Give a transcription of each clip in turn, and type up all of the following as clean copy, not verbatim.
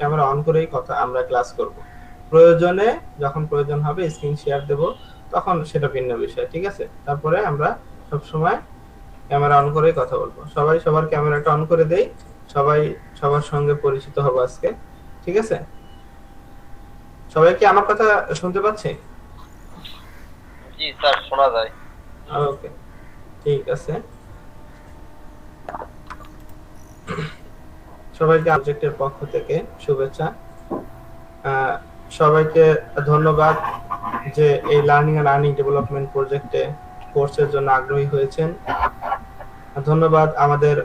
Camera on করেই কথা আমরা ক্লাস করব। প্রয়োজনে যখন প্রয়োজন হবে স্ক্রিন শেয়ার দেব, তখন সেটা ভিন্ন বিষয়, ঠিক আছে? তারপরে আমরা সব সময় ক্যামেরা অন করেই কথা বলবো। সবাই সবার ক্যামেরাটা অন করে দেই। সবাই সবার সঙ্গে পরিচিত হব আজকে, ঠিক আছে? সবাই কি আমার কথা শুনতে পাচ্ছে? জি স্যার, শোনা যায়। ওকে, ঠিক আছে। সবাইকে প্রজেক্টের পক্ষ থেকে শুভেচ্ছা। সবাইকে ধন্যবাদ যে এই লার্নিং এন্ড আর্নিং ডেভেলপমেন্ট প্রজেক্টে কোর্সের জন্য আগ্রহী হয়েছেন। ধন্যবাদ আমাদের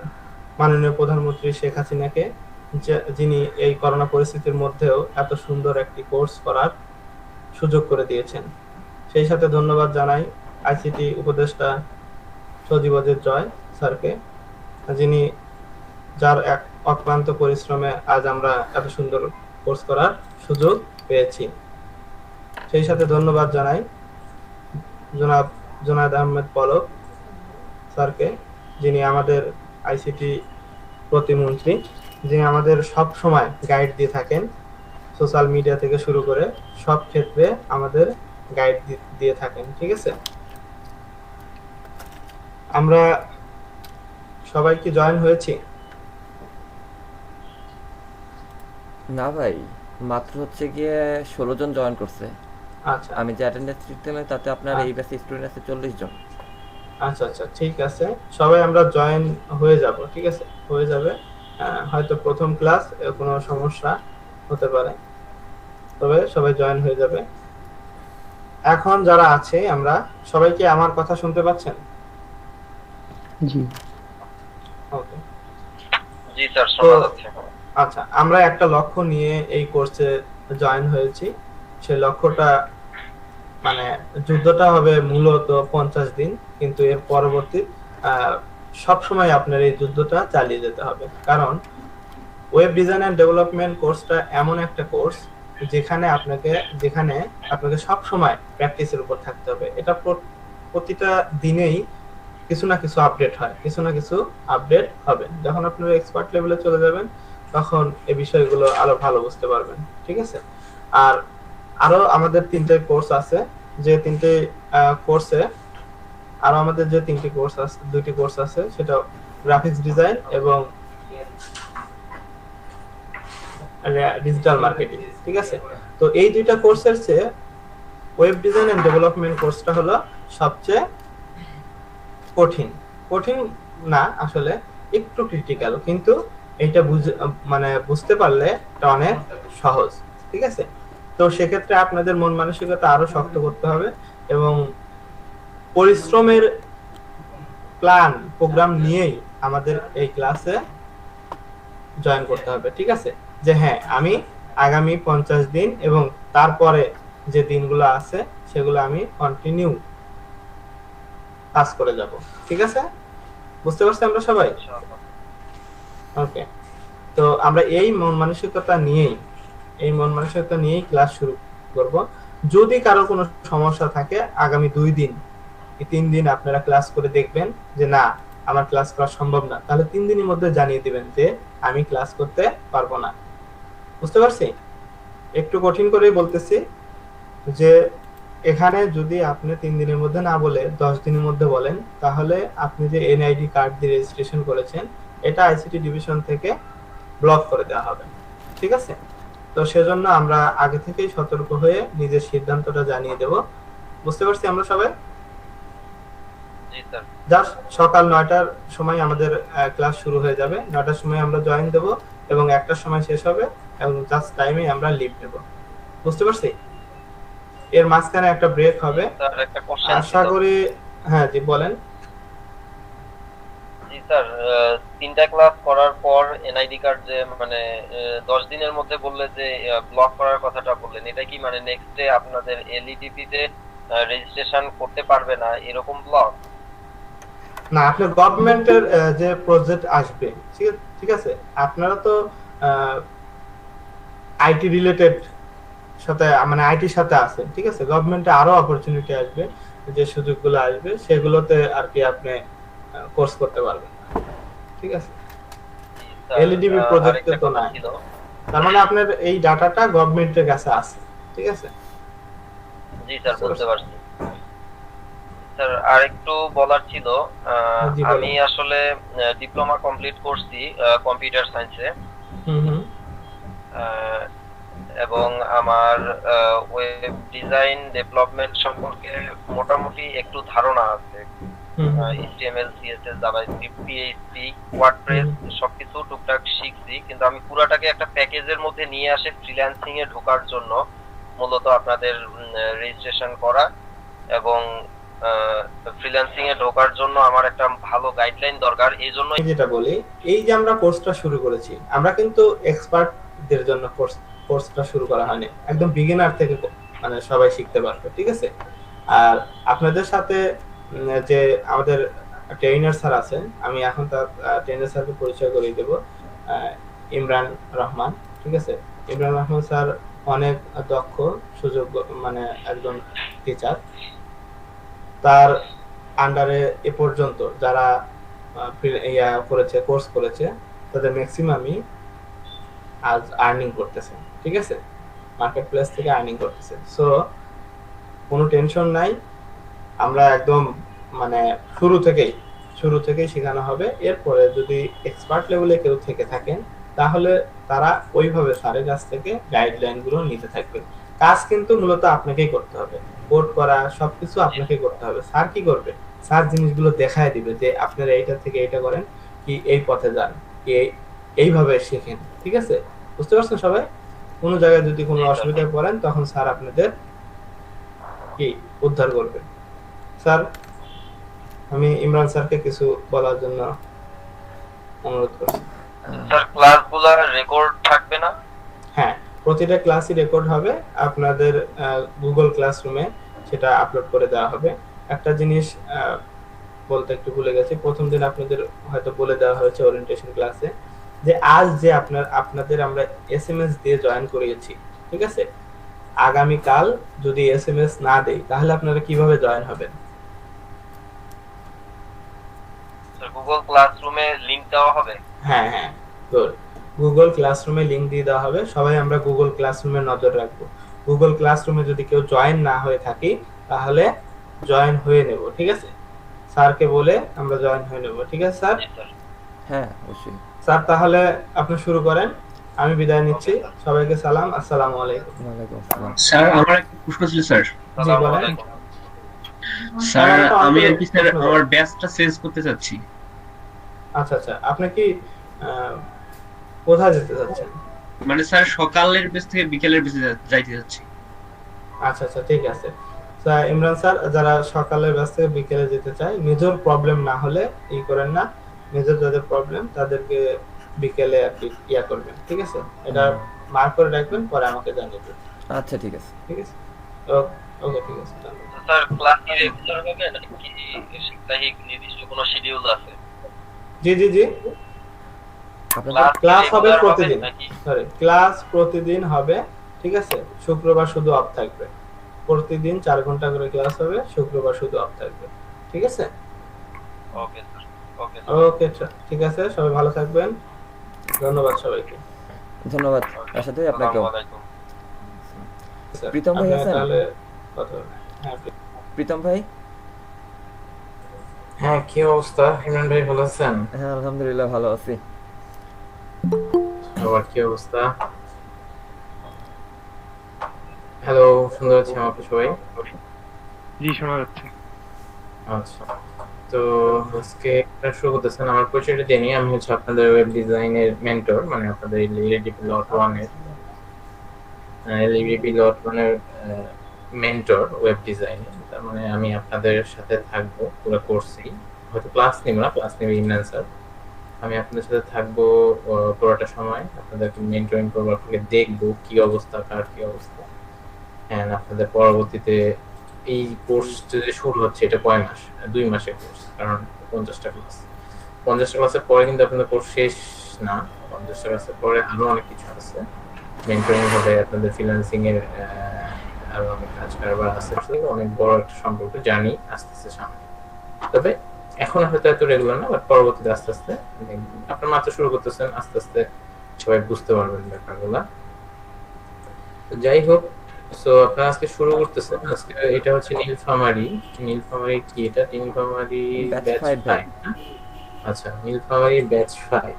মাননীয় প্রধানমন্ত্রী শেখ হাসিনাকে, যিনি এই করোনা পরিস্থিতির মধ্যেও এত সুন্দর একটি কোর্স করার সুযোগ করে দিয়েছেন। সেই সাথে ধন্যবাদ জানাই আইসিটি উপদেষ্টা সজীব ওয়াজেদ জয় স্যারকে, যিনি যার এক অক্লান্ত পরিশ্রমে আজ আমরা এত সুন্দর কোর্স করার সুযোগ পেয়েছি। সেই সাথে ধন্যবাদ জানাই জনাব জুনায়েদ আহমেদ পলক স্যারকে, যিনি আমাদের আইসিটি প্রতিমন্ত্রী, যিনি আমাদের সব সময় গাইড দিয়ে থাকেন। সোশ্যাল মিডিয়া থেকে শুরু করে সব ক্ষেত্রে আমাদের গাইড দিয়ে থাকেন, ঠিক আছে? আমরা সবাই কি জয়েন হয়েছি? না ভাই, মাত্র হচ্ছে গিয়ে 16 জন জয়েন করছে। আচ্ছা আমি যে অ্যাটেন্ডেন্স সিস্টেমে, তাতে আপনার এই আচ্ছা ব্যাচে স্টুডেন্ট আছে 40 জন। আচ্ছা আচ্ছা, ঠিক আছে। সবাই আমরা জয়েন হয়ে যাব, ঠিক আছে? হয়ে যাবে। হয়তো প্রথম ক্লাস, কোনো সমস্যা হতে পারে, তবে সবাই জয়েন হয়ে যাবে। এখন যারা আছে আমরা সবাই কি আমার কথা শুনতে পাচ্ছেন? জি। ওকে। জি স্যার, তো শোনা যাচ্ছে। আচ্ছা, আমরা একটা লক্ষ্য নিয়ে এই কোর্সে জয়েন হয়েছি। সেই লক্ষ্যটা মানে যুদ্ধটা হবে মূলত 50 দিন, কিন্তু এর পরবর্তী সব সময় আপনার এই যুদ্ধটা চালিয়ে যেতে হবে। কারণ ওয়েব ডিজাইন এন্ড ডেভেলপমেন্ট কোর্সটা এমন একটা কোর্স যেখানে আপনাকে সব সময় প্র্যাকটিসের উপর থাকতে হবে। এটা প্রতিটা দিনেই কিছু না কিছু আপডেট হয়, কিছু না কিছু আপডেট হবে। যখন আপনারা এক্সপার্ট লেভেলে চলে যাবেন, তখন এই বিষয়গুলো আরো ভালো বুঝতে পারবেন, ঠিক আছে? আর আরো আমাদের 3টে কোর্স আছে, যে 3টে কোর্সে আরো আমাদের যে 3টি কোর্স আছে, 2টি কোর্স আছে, সেটা গ্রাফিক্স ডিজাইন এবং ডিজিটাল মার্কেটিং, ঠিক আছে? তো এই 2টা কোর্সের চেয়ে ওয়েব ডিজাইন এন্ড ডেভেলপমেন্ট কোর্সটা হলো সবচেয়ে কঠিন। কঠিন না আসলে, একটু ক্রিটিক্যাল, কিন্তু এটা বুঝতে পারলে এটা অনেক সহজ, ঠিক আছে? তো সেক্ষেত্রে আপনাদের মন মানসিকতা আরো শক্ত করতে হবে এবং পরিশ্রমের প্ল্যান প্রোগ্রাম নিয়েই আমাদের এই ক্লাসে জয়েন করতে হবে, ঠিক আছে? যে হ্যাঁ, আমি আগামী 50 দিন এবং তারপরে যে দিনগুলো আছে সেগুলো আমি কন্টিনিউ কাজ করে যাব, ঠিক আছে? বুঝতে পারছি আমরা সবাই? ওকে। তো আমরা এই মন মানসিকতা নিয়েই ক্লাস শুরু করব। যদি কারো কোনো সমস্যা থাকে, আগামী 2 দিন কি 3 দিন আপনারা ক্লাস করে দেখবেন যে না, আমার ক্লাস করা সম্ভব না, তাহলে 3 দিনের মধ্যে জানিয়ে দিবেন যে আমি ক্লাস করতে পারবো না। বুঝতে পারছি? একটু কঠিন করেই বলতেছি যে এখানে যদি আপনি 3 দিনের মধ্যে না বলে 10 দিনের মধ্যে বলেন, তাহলে আপনি যে এনআইডি কার্ড দিয়ে রেজিস্ট্রেশন করেছেন, এটা আইসিটি ডিভিশন থেকে ব্লক করে দেওয়া হবে, ঠিক আছে? তো সেজন্য আমরা আগে থেকেই সতর্ক হয়ে নিজের সিদ্ধান্তটা জানিয়ে দেব। বুঝতে পারছি আমরা সবাই? জি স্যার। জাস্ট সকাল 9টার সময় আমাদের ক্লাস শুরু হয়ে যাবে। 9টার সময় আমরা জয়েন দেব এবং 1টার সময় শেষ হবে এবং জাস্ট টাইমে আমরা লিভ নেব। বুঝতে পারছি? এর মাঝখানে একটা ব্রেক হবে। স্যার, একটা কোশ্চেন ছিল। আশা করি। হ্যাঁ জি, বলেন। জি স্যার, 3টা ক্লাস করার পর এনআইডি কার্ড যে মানে 10 দিনের মধ্যে বললে যে ব্লক করার কথাটা বললেন, এটা কি মানে নেক্সট ডে আপনাদের এলইডিপি তে রেজিস্ট্রেশন করতে পারবে না এরকম ব্লক? না, আপনার গভর্নমেন্টের যে প্রজেক্ট আসবে, ঠিক আছে? আপনারা তো আইটি রিলেটেড সাথে মানে আইটির সাথে আছে, ঠিক আছে? গভর্নমেন্টে আরো অপরচুনিটি আসবে, যে সুযোগগুলো আসবে সেগুলোতে আর কি আপনি কোর্স করতে পারবেন, ঠিক আছে? জি স্যার, এলইডিবি প্রজেক্টে আরেকটা তো কথা নাই। ছিল। তার মানে আপনার এই ডাটাটা গভর্নমেন্টের কাছে আছে, ঠিক আছে? জি স্যার, বুঝতে পারছি। স্যার আর একটু বলার ছিল, জি, বলেন। আমি আসলে ডিপ্লোমা কমপ্লিট করছি কম্পিউটার সায়েন্সে, হুম। এবং আমার ওয়েব ডিজাইন ডেভেলপমেন্ট সম্পর্কে মোটামুটি একটু ধারণা আছে। হুম। HTML, CSS, JavaScript, PHP, WordPress সবকিছু টুকটাক শিখছি, কিন্তু আমি পুরাটাকে একটা প্যাকেজের মধ্যে নিয়ে আসে ফ্রিল্যান্সিং এ ঢোকার জন্য মূলত আপনাদের রেজিস্ট্রেশন করা, এবং ফ্রিল্যান্সিং এ ঢোকার জন্য আমার একটা ভালো গাইডলাইন দরকার। এই জন্য আমি যেটা বলি, এই যে আমরা কোর্সটা শুরু করেছি, আমরা কিন্তু এক্সপার্টদের জন্য কোর্সটা শুরু করা হয়নি, একদম বিগিনার থেকে মানে সবাই শিখতে পারবে, ঠিক আছে? আর আপনাদের সাথে যে আমাদের ট্রেনার স্যার আছেন, আমি এখন তার ট্রেনার স্যারকে পরিচয় করিয়ে দেব, ইমরান রহমান, ঠিক আছে? ইমরান রহমান স্যার অনেক দক্ষ, সুযোগ্য, মানে একজন টিচার। তার আন্ডারে এ পর্যন্ত যারা কোর্স করেছে, তাদের ম্যাক্সিমামই আজ আর্নিং করতেছে, ঠিক আছে? মার্কেট প্লেস থেকে আর্নিং করতেছে। সো কোনো টেনশন নাই, আমরা একদম মানে শুরু থেকেই শেখানো হবে। এরপরে যদি এক্সপার্ট লেভেলে কেউ থেকে থাকেন, তাহলে তারা ওইভাবে স্যারের কাছ থেকে গাইডলাইন গুলো নিতে থাকবে। কাজ কিন্তু মূলত আপনাকেই করতে হবে, কোড করা সবকিছু আপনাকে করতে হবে। স্যার কি করবে? স্যার জিনিসগুলো দেখায় দিবে যে আপনারা এইটা থেকে এইটা করেন, কি এই পথে যান, কি এইভাবে শেখেন, ঠিক আছে? বুঝতে পারছেন সবাই? কোনো জায়গায় যদি কোনো অসুবিধায় পড়েন, তখন স্যার আপনাদের কি উদ্ধার করবে। স্যার, আমি ইমরান স্যারকে কিছু বলার জন্য অনুরোধ করছি। স্যার ক্লাসগুলো রেকর্ড থাকবে না? হ্যাঁ, প্রতিটা ক্লাসই রেকর্ড হবে, আপনাদের গুগল ক্লাসরুমে সেটা আপলোড করে দেওয়া হবে। একটা জিনিস বলতে একটু ভুলে গেছি, প্রথম দিন আপনাদের হয়তো বলে দেওয়া হয়েছে ওরিয়েন্টেশন ক্লাসে, যে আজ যে আপনাদের আমরা এসএমএস দিয়ে জয়েন করিয়েছি, ঠিক আছে? আগামী কাল যদি এসএমএস না দেই, তাহলে আপনারা কিভাবে জয়েন হবেন? স্যার গুগল ক্লাসরুমে লিংক দেওয়া হবে? হ্যাঁ, গুড। গুগল ক্লাসরুমে লিংক দিয়ে দেওয়া হবে, সবাই আমরা গুগল ক্লাসরুমে নজর রাখবো। গুগল ক্লাসরুমে যদি কেউ জয়েন না হয়ে থাকি, তাহলে জয়েন হয়ে নেব, ঠিক আছে? স্যারকে বলে আমরা জয়েন হয়ে নেব, ঠিক আছে স্যার? হ্যাঁ অবশ্যই। স্যার তাহলে আপনি শুরু করেন, আমি বিদায় নিচ্ছি। সবাইকে সালাম, আসসালামু আলাইকুম। ওয়ালাইকুম আসসালাম। স্যার আমার একটা প্রশ্ন ছিল স্যার। জি বলেন। স্যার আমি আর কি স্যার আমার ব্যাচটা চেঞ্জ করতে চাচ্ছি। আচ্ছা, আপনি কি কোথায় যেতে চাচ্ছেন? মানে স্যার সকালের ব্যাচ থেকে বিকেলের ব্যাচে যাইতে যাচ্ছি। আচ্ছা, ঠিক আছে স্যার। ইমরান স্যার, যারা সকালের ব্যাচ থেকে বিকেলে যেতে চায়, মেজর প্রবলেম না হলে করেন না। মেজর যাদের প্রবলেম, তাদেরকে বিকেলে আর কি করবেন, ঠিক আছে? এটা মার্ক করে রাখবেন, পরে আমাকে জানিয়ে দেবেন। আচ্ছা ঠিক আছে। ঠিক আছে, ওকে, ঠিক আছে। স্যার ক্লাস কি রেগুলার হবে নাকি সাপ্তাহিক নির্দিষ্ট কোনো শিডিউল আছে? জি, আপনাদের ক্লাস হবে প্রতিদিন। নাকি? ক্লাস প্রতিদিন হবে, ঠিক আছে? শুক্রবার শুধু অফ থাকবে। প্রতিদিন 4 ঘন্টা করে ক্লাস হবে, শুক্রবার শুধু অফ থাকবে, ঠিক আছে? ওকে স্যার, ওকে, ঠিক আছে, সবাই ভালো থাকবেন। ধন্যবাদ সবাইকে। ধন্যবাদ। আশাতেই আপনাকেও। আসসালামু আলাইকুম। প্রীতম ভাই আছেন? তাহলে কথা হবে। হ্যাঁ, প্রীতম ভাই। হ্যাঁ, কি অবস্থা? ইমরান ভাই ভালো আছেন? হ্যাঁ আলহামদুলিল্লাহ ভালো আছি। আবার কি অবস্থা? হ্যালো, শুনতে পাচ্ছি আমাকে সবাই? জি শোনা যাচ্ছে। আচ্ছা, তো আজকে আপনারা শুরু করতেছেন। আমার পরিচয়টা দিয়ে নিই। আমি হচ্ছে আপনাদের ওয়েব ডিজাইনের মেন্টর, মানে আপনাদের এলইডিপি লট 1 এর মেন্টর ওয়েব ডিজাইনে। তার মানে আমি আপনাদের সাথে থাকবো পুরো কোর্সেই। হয়তো ক্লাস নিব না, ক্লাস নেবে ইমরান স্যার। আমি আপনাদের সাথে থাকবো পুরোটা সময়, আপনাদেরকে মেন্টরিং করবো, আপনাকে দেখবো কি অবস্থা, কার কি অবস্থা। হ্যাঁ, আপনাদের পরবর্তীতে এই কোর্স যদি শুরু হচ্ছে, এটা কয় মাস? 2 মাসের কোর্স, কারণ 50টা ক্লাস। 50টা ক্লাসের পরে কিন্তু আপনাদের কোর্স শেষ না। 50টা ক্লাসের পরে আরো অনেক কিছু আছে, মেন্টরিং হবে, আপনাদের ফ্রিল্যান্সিং এর আরো অনেক কাজ কারবার আছে। অনেক বড় একটা সম্পর্ক জার্নি আসতেছে সামনে। তবে এখন হয়তো এত রেগুলার না, বাট পরবর্তীতে আস্তে আস্তে, আপনার মাত্র শুরু করতেছেন, আস্তে আস্তে সবাই বুঝতে পারবেন ব্যাপারগুলা। তো যাই হোক, সো আপনারা আজকে শুরু করতেছেন। আজকে এটা হচ্ছে নীলফামারী। নীলফামারী কি এটা? নীলফামারী ব্যাচ ব্যাচ 5 ভাই। 5 না? আচ্ছা, নীলফামারী ব্যাচ 5।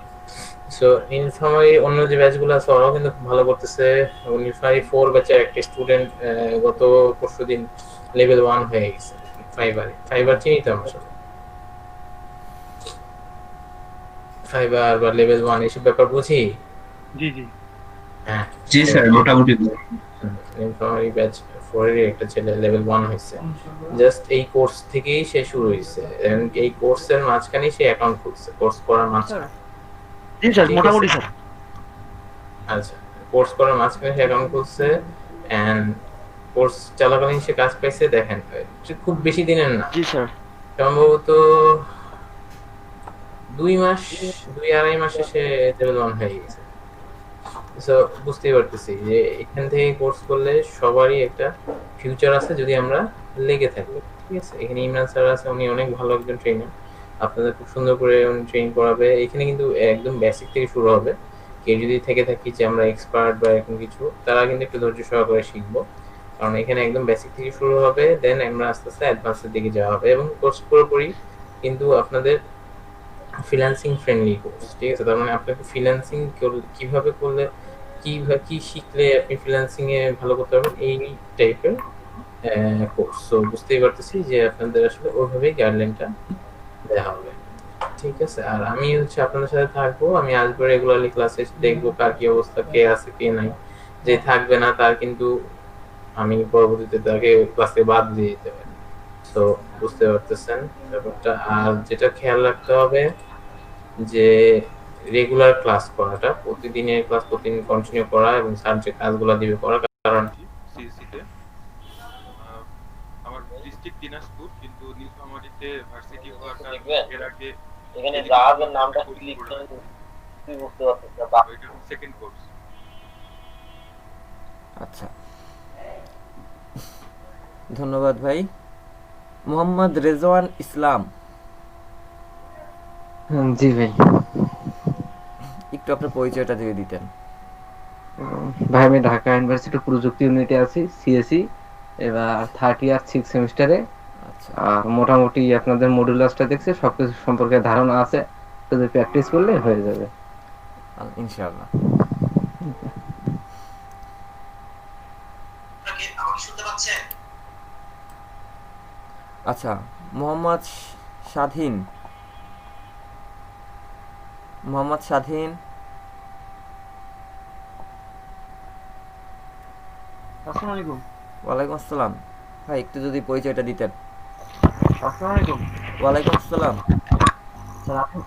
সো নীলফামারী অন্য যে ব্যাচগুলো আছে ওরাও কিন্তু খুব ভালো করতেছে। এবং নীলফামারী 4 ব্যাচের একটা স্টুডেন্ট গত পরশুদিন লেভেল 1 হয়ে গেছে ফাইবারে। ফাইবার চিনি তো আমরা সবাই। ফাইবার বা লেভেল 1 এসব ব্যাপার বুঝি। জি জি। হ্যাঁ, জি স্যার, মোটামুটি নীলফামারী ব্যাচ 4 এর একটা ছেলে লেভেল 1 হয়েছে। জাস্ট এই কোর্স থেকেই সে শুরু হয়েছে এবং এই কোর্সের মাঝখানেই সে অ্যাকাউন্ট খুলছে, কোর্স করার মাঝখানে। জি স্যার, ঠিক মোটামুটি আছে? স্যার। আচ্ছা, কোর্স করার মাঝখানে সে অ্যাকাউন্ট খুলছে এন্ড কোর্স চলাকালীন সে কাজ পাইছে। দেখেন, সে খুব বেশি দিনের না, জি স্যার। সম্ভবত 2 মাস, 2-2.5 মাসে সে লেভেল 1 হয়ে গেছে। সো বুঝতেই পারতেছি যে এখান থেকে কোর্স করলে সবারই একটা ফিউচার আছে যদি আমরা লেগে থাকি। ঠিক আছে, এখানে ইমরান স্যার আছে, উনি অনেক ভালো একজন ট্রেনার, আপনাদের খুব সুন্দর করে উনি ট্রেন করাবে। এখানে কিন্তু একদম বেসিক থেকে শুরু হবে। কেউ যদি থেকে থাকি যে আমরা এক্সপার্ট বা এরকম কিছু, তারা কিন্তু একটু ধৈর্য সহকারে শিখবো, কারণ এখানে একদম বেসিক থেকে শুরু হবে, দেন আমরা আস্তে আস্তে অ্যাডভান্সের দিকে যাওয়া হবে। এবং কোর্স পুরোপুরি কিন্তু আপনাদের ফ্রিল্যান্সিং ফ্রেন্ডলি কোর্স। ঠিক আছে, তার মানে আপনাকে ফ্রিল্যান্সিং কিভাবে করলে, কি শিখলে আপনি ফ্রিল্যান্সিং এ ভালো করতে পারবেন, এই টাইপের কোর্স। তো বুঝতেই পারতেছি যে আপনাদের আসলে ওইভাবেই গাইডলাইনটা দেওয়া হবে। ঠিক আছে, আর আমি হচ্ছে আপনাদের সাথে থাকবো। আমি আসবো রেগুলারলি ক্লাসে, দেখবো কার কি অবস্থা, কে আছে কে নাই। যে থাকবে না তার কিন্তু আমি পরবর্তীতে তাকে ক্লাস থেকে বাদ দিয়ে দিতে পারি। তো বুঝতে পারতেছেন ব্যাপারটা। আর যেটা খেয়াল রাখতে হবে যে রেগুলার ক্লাস করাটা, প্রতিদিনের ক্লাস প্রতিদিন কন্টিনিউ করা এবং স্যার যে কাজগুলো দিবে করা। কারণ সিএসসিতে আমার ডিস্ট্রিক্ট দিনাজপুর, কিন্তু নীলফামারীতে ভার্সিটি হওয়াটা দেখবেন এর আগে এখানে জাহাজের নামটা ক্লিক করে তুই বুঝতে পারছিস না। এটা সেকেন্ড কোর্স। আচ্ছা, ধন্যবাদ ভাই। মোহাম্মদ রেজওয়ান ইসলাম, জি ভাই। একটু আপনার পরিচয়টা দিয়ে দিতেন। ভাই আমি ঢাকা ইউনিভার্সিটি প্রযুক্তি ইউনিটে আছি, সিএসসি, এবার 3rd ইয়ার 6th সেমিস্টারে। আচ্ছা, আর মোটামুটি আপনাদের মডুলাসটা দেখছি, সবকিছু সম্পর্কে ধারণা আছে, শুধু প্র্যাকটিস করলে হয়ে যাবে ইনশাআল্লাহ। আচ্ছা, মোহাম্মদ স্বাধীন, মোহাম্মদ স্বাধীন। আসসালামু আলাইকুম। ওয়ালাইকুম আসসালাম। ভাই একটু যদি পরিচয়টা দিতেন। আসসালামু আলাইকুম। ওয়ালাইকুম আসসালাম। স্যার আপনি,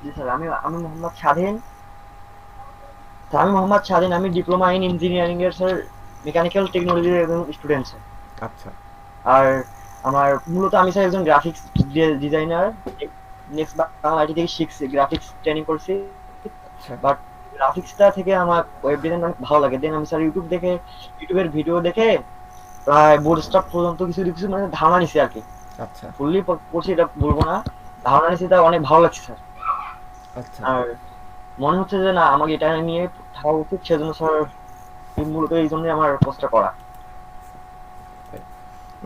জি স্যার, আমি আমি মোহাম্মদ স্বাধীন। স্যার আমি মোহাম্মদ স্বাধীন, আমি ডিপ্লোমা ইন ইঞ্জিনিয়ারিং এর স্যার মেকানিক্যাল টেকনোলজির একজন স্টুডেন্ট স্যার। আচ্ছা, আর আমার মূলত আমি স্যার একজন graphics designer. Next Bangla IT থেকে শিখছি, গ্রাফিক্স ট্রেনিং করছি। আচ্ছা, বাট গ্রাফিক্সটা থেকে আমার ওয়েব ডিজাইন অনেক ভালো লাগে। দেন আমি স্যার ইউটিউবের ভিডিও দেখে প্রায় বোর্ড স্টাফ পর্যন্ত কিছু কিছু মানে ধারণা নিছি আর কি। আচ্ছা, ফুললি পড়ছি এটা বলবো না, ধারণা নিছি, তা অনেক ভালো লাগছে স্যার। আচ্ছা। আর মনে হচ্ছে যে না, আমাকে এটা নিয়ে থাকা উচিত, সেজন্য স্যার মূলত এই জন্য আমার পোস্টটা করা।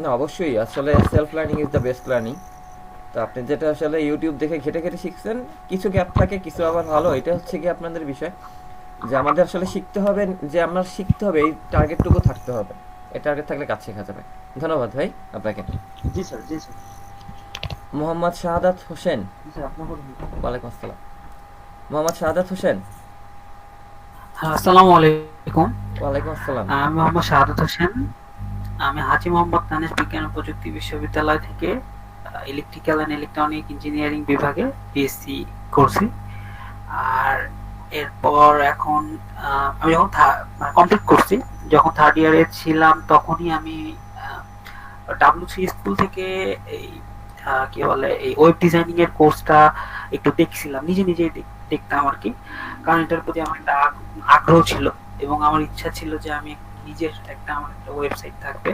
না, অবশ্যই আসলে self learning is the best learning. তো আপনি যেটা আসলে ইউটিউব দেখে ঘেটে ঘেটে শিখছেন, কিছু গ্যাপ থাকে, কিছু আবার ভালো। এটা হচ্ছে কি আপনাদের বিষয়, যে আমাদের আসলে শিখতে হবে, যে আমরা শিখতে হবে, এই টার্গেটটুকু থাকতে হবে। এই টার্গেট থাকলে কাজ শেখা যাবে। ধন্যবাদ ভাই আপনাকে। জি স্যার, জি স্যার। মোহাম্মদ শাহাদাত হোসেন। জি স্যার, আপনার কথা। ওয়ালাইকুম আসসালাম। মোহাম্মদ শাহাদাত হোসেন। আসসালামু আলাইকুম। ওয়ালাইকুম আসসালাম। আমি মোহাম্মদ শাহাদাত হোসেন। আমি হাজী মোহাম্মদ তানিজ বিজ্ঞান ও প্রযুক্তি বিশ্ববিদ্যালয় থেকে ইলেকট্রিক্যাল অ্যান্ড ইলেকট্রনিক ইঞ্জিনিয়ারিং বিভাগে পিএসসি করছি। আর এরপর এখন আমি যখন কমপ্লিট করছি, যখন 3rd ইয়ারে ছিলাম, তখনই আমি ডাব্লিউসি স্কুল থেকে এই কি বলে এই ওয়েব ডিজাইনিং এর কোর্সটা একটু দেখছিলাম, নিজে নিজেই দেখতাম আর কি। কারণ এটার প্রতি আমার একটা আগ্রহ ছিল এবং আমার ইচ্ছা ছিল যে আমি নিজের আমার একটা ওয়েবসাইট থাকবে,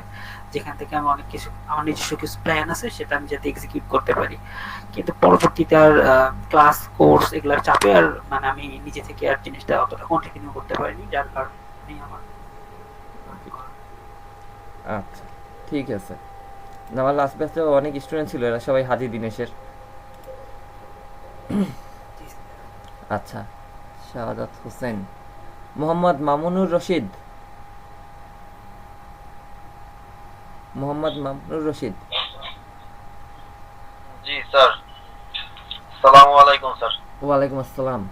যেখান থেকে আমি অনেক কিছু আমার নিজস্ব কিছু প্ল্যান আছে সেটা আমি যাতে এক্সিকিউট করতে পারি। কিন্তু পরবর্তীতে আর ক্লাস কোর্স এগুলার চাপে আর মানে আমি নিজে থেকে আর জিনিসটা অতটা কন্টিনিউ করতে পারিনি, যার কারণে আমার আচ্ছা ঠিক আছে। না, আমার লাস্ট ব্যাচে অনেক স্টুডেন্ট ছিল, এরা সবাই হাজি দিনেশের। আচ্ছা, শাহাদাত হোসেন, মোহাম্মদ মামুনুর রশিদ, মোহাম্মদ মামুনুর রশিদ। জি স্যার, আসসালামু আলাইকুম স্যার। ওয়ালাইকুম আসসালাম।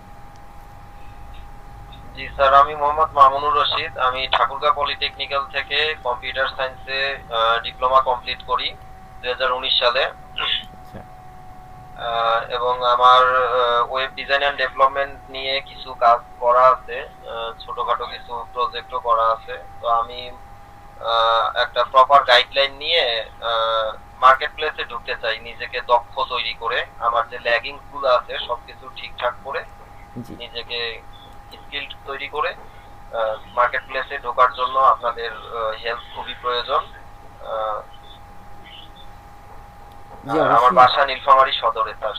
জি স্যার, আমি মোহাম্মদ মামুনুর রশিদ। আমি ঠাকুরগাঁও পলিটেকনিক্যাল থেকে কম্পিউটার সায়েন্সে ডিপ্লোমা কমপ্লিট করি 2019 সালে। এবং আমার ওয়েব ডিজাইন এন্ড ডেভেলপমেন্ট নিয়ে কিছু কাজ করা আছে, ছোটখাটো কিছু প্রজেক্টও করা আছে। তো আমি একটা প্রপার গাইডলাইন নিয়ে মার্কেট প্লেসে ঢুকতে চাই, নিজেকে দক্ষ তৈরি করে, আমার যে ল্যাগিং গুলো আছে সবকিছু ঠিকঠাক করে নিজেকে স্কিলড তৈরি করে মার্কেট প্লেসে ঢোকার জন্য আপনাদের হেল্প খুবই প্রয়োজন। আমার বাসা নীলফামারী সদরে স্যার।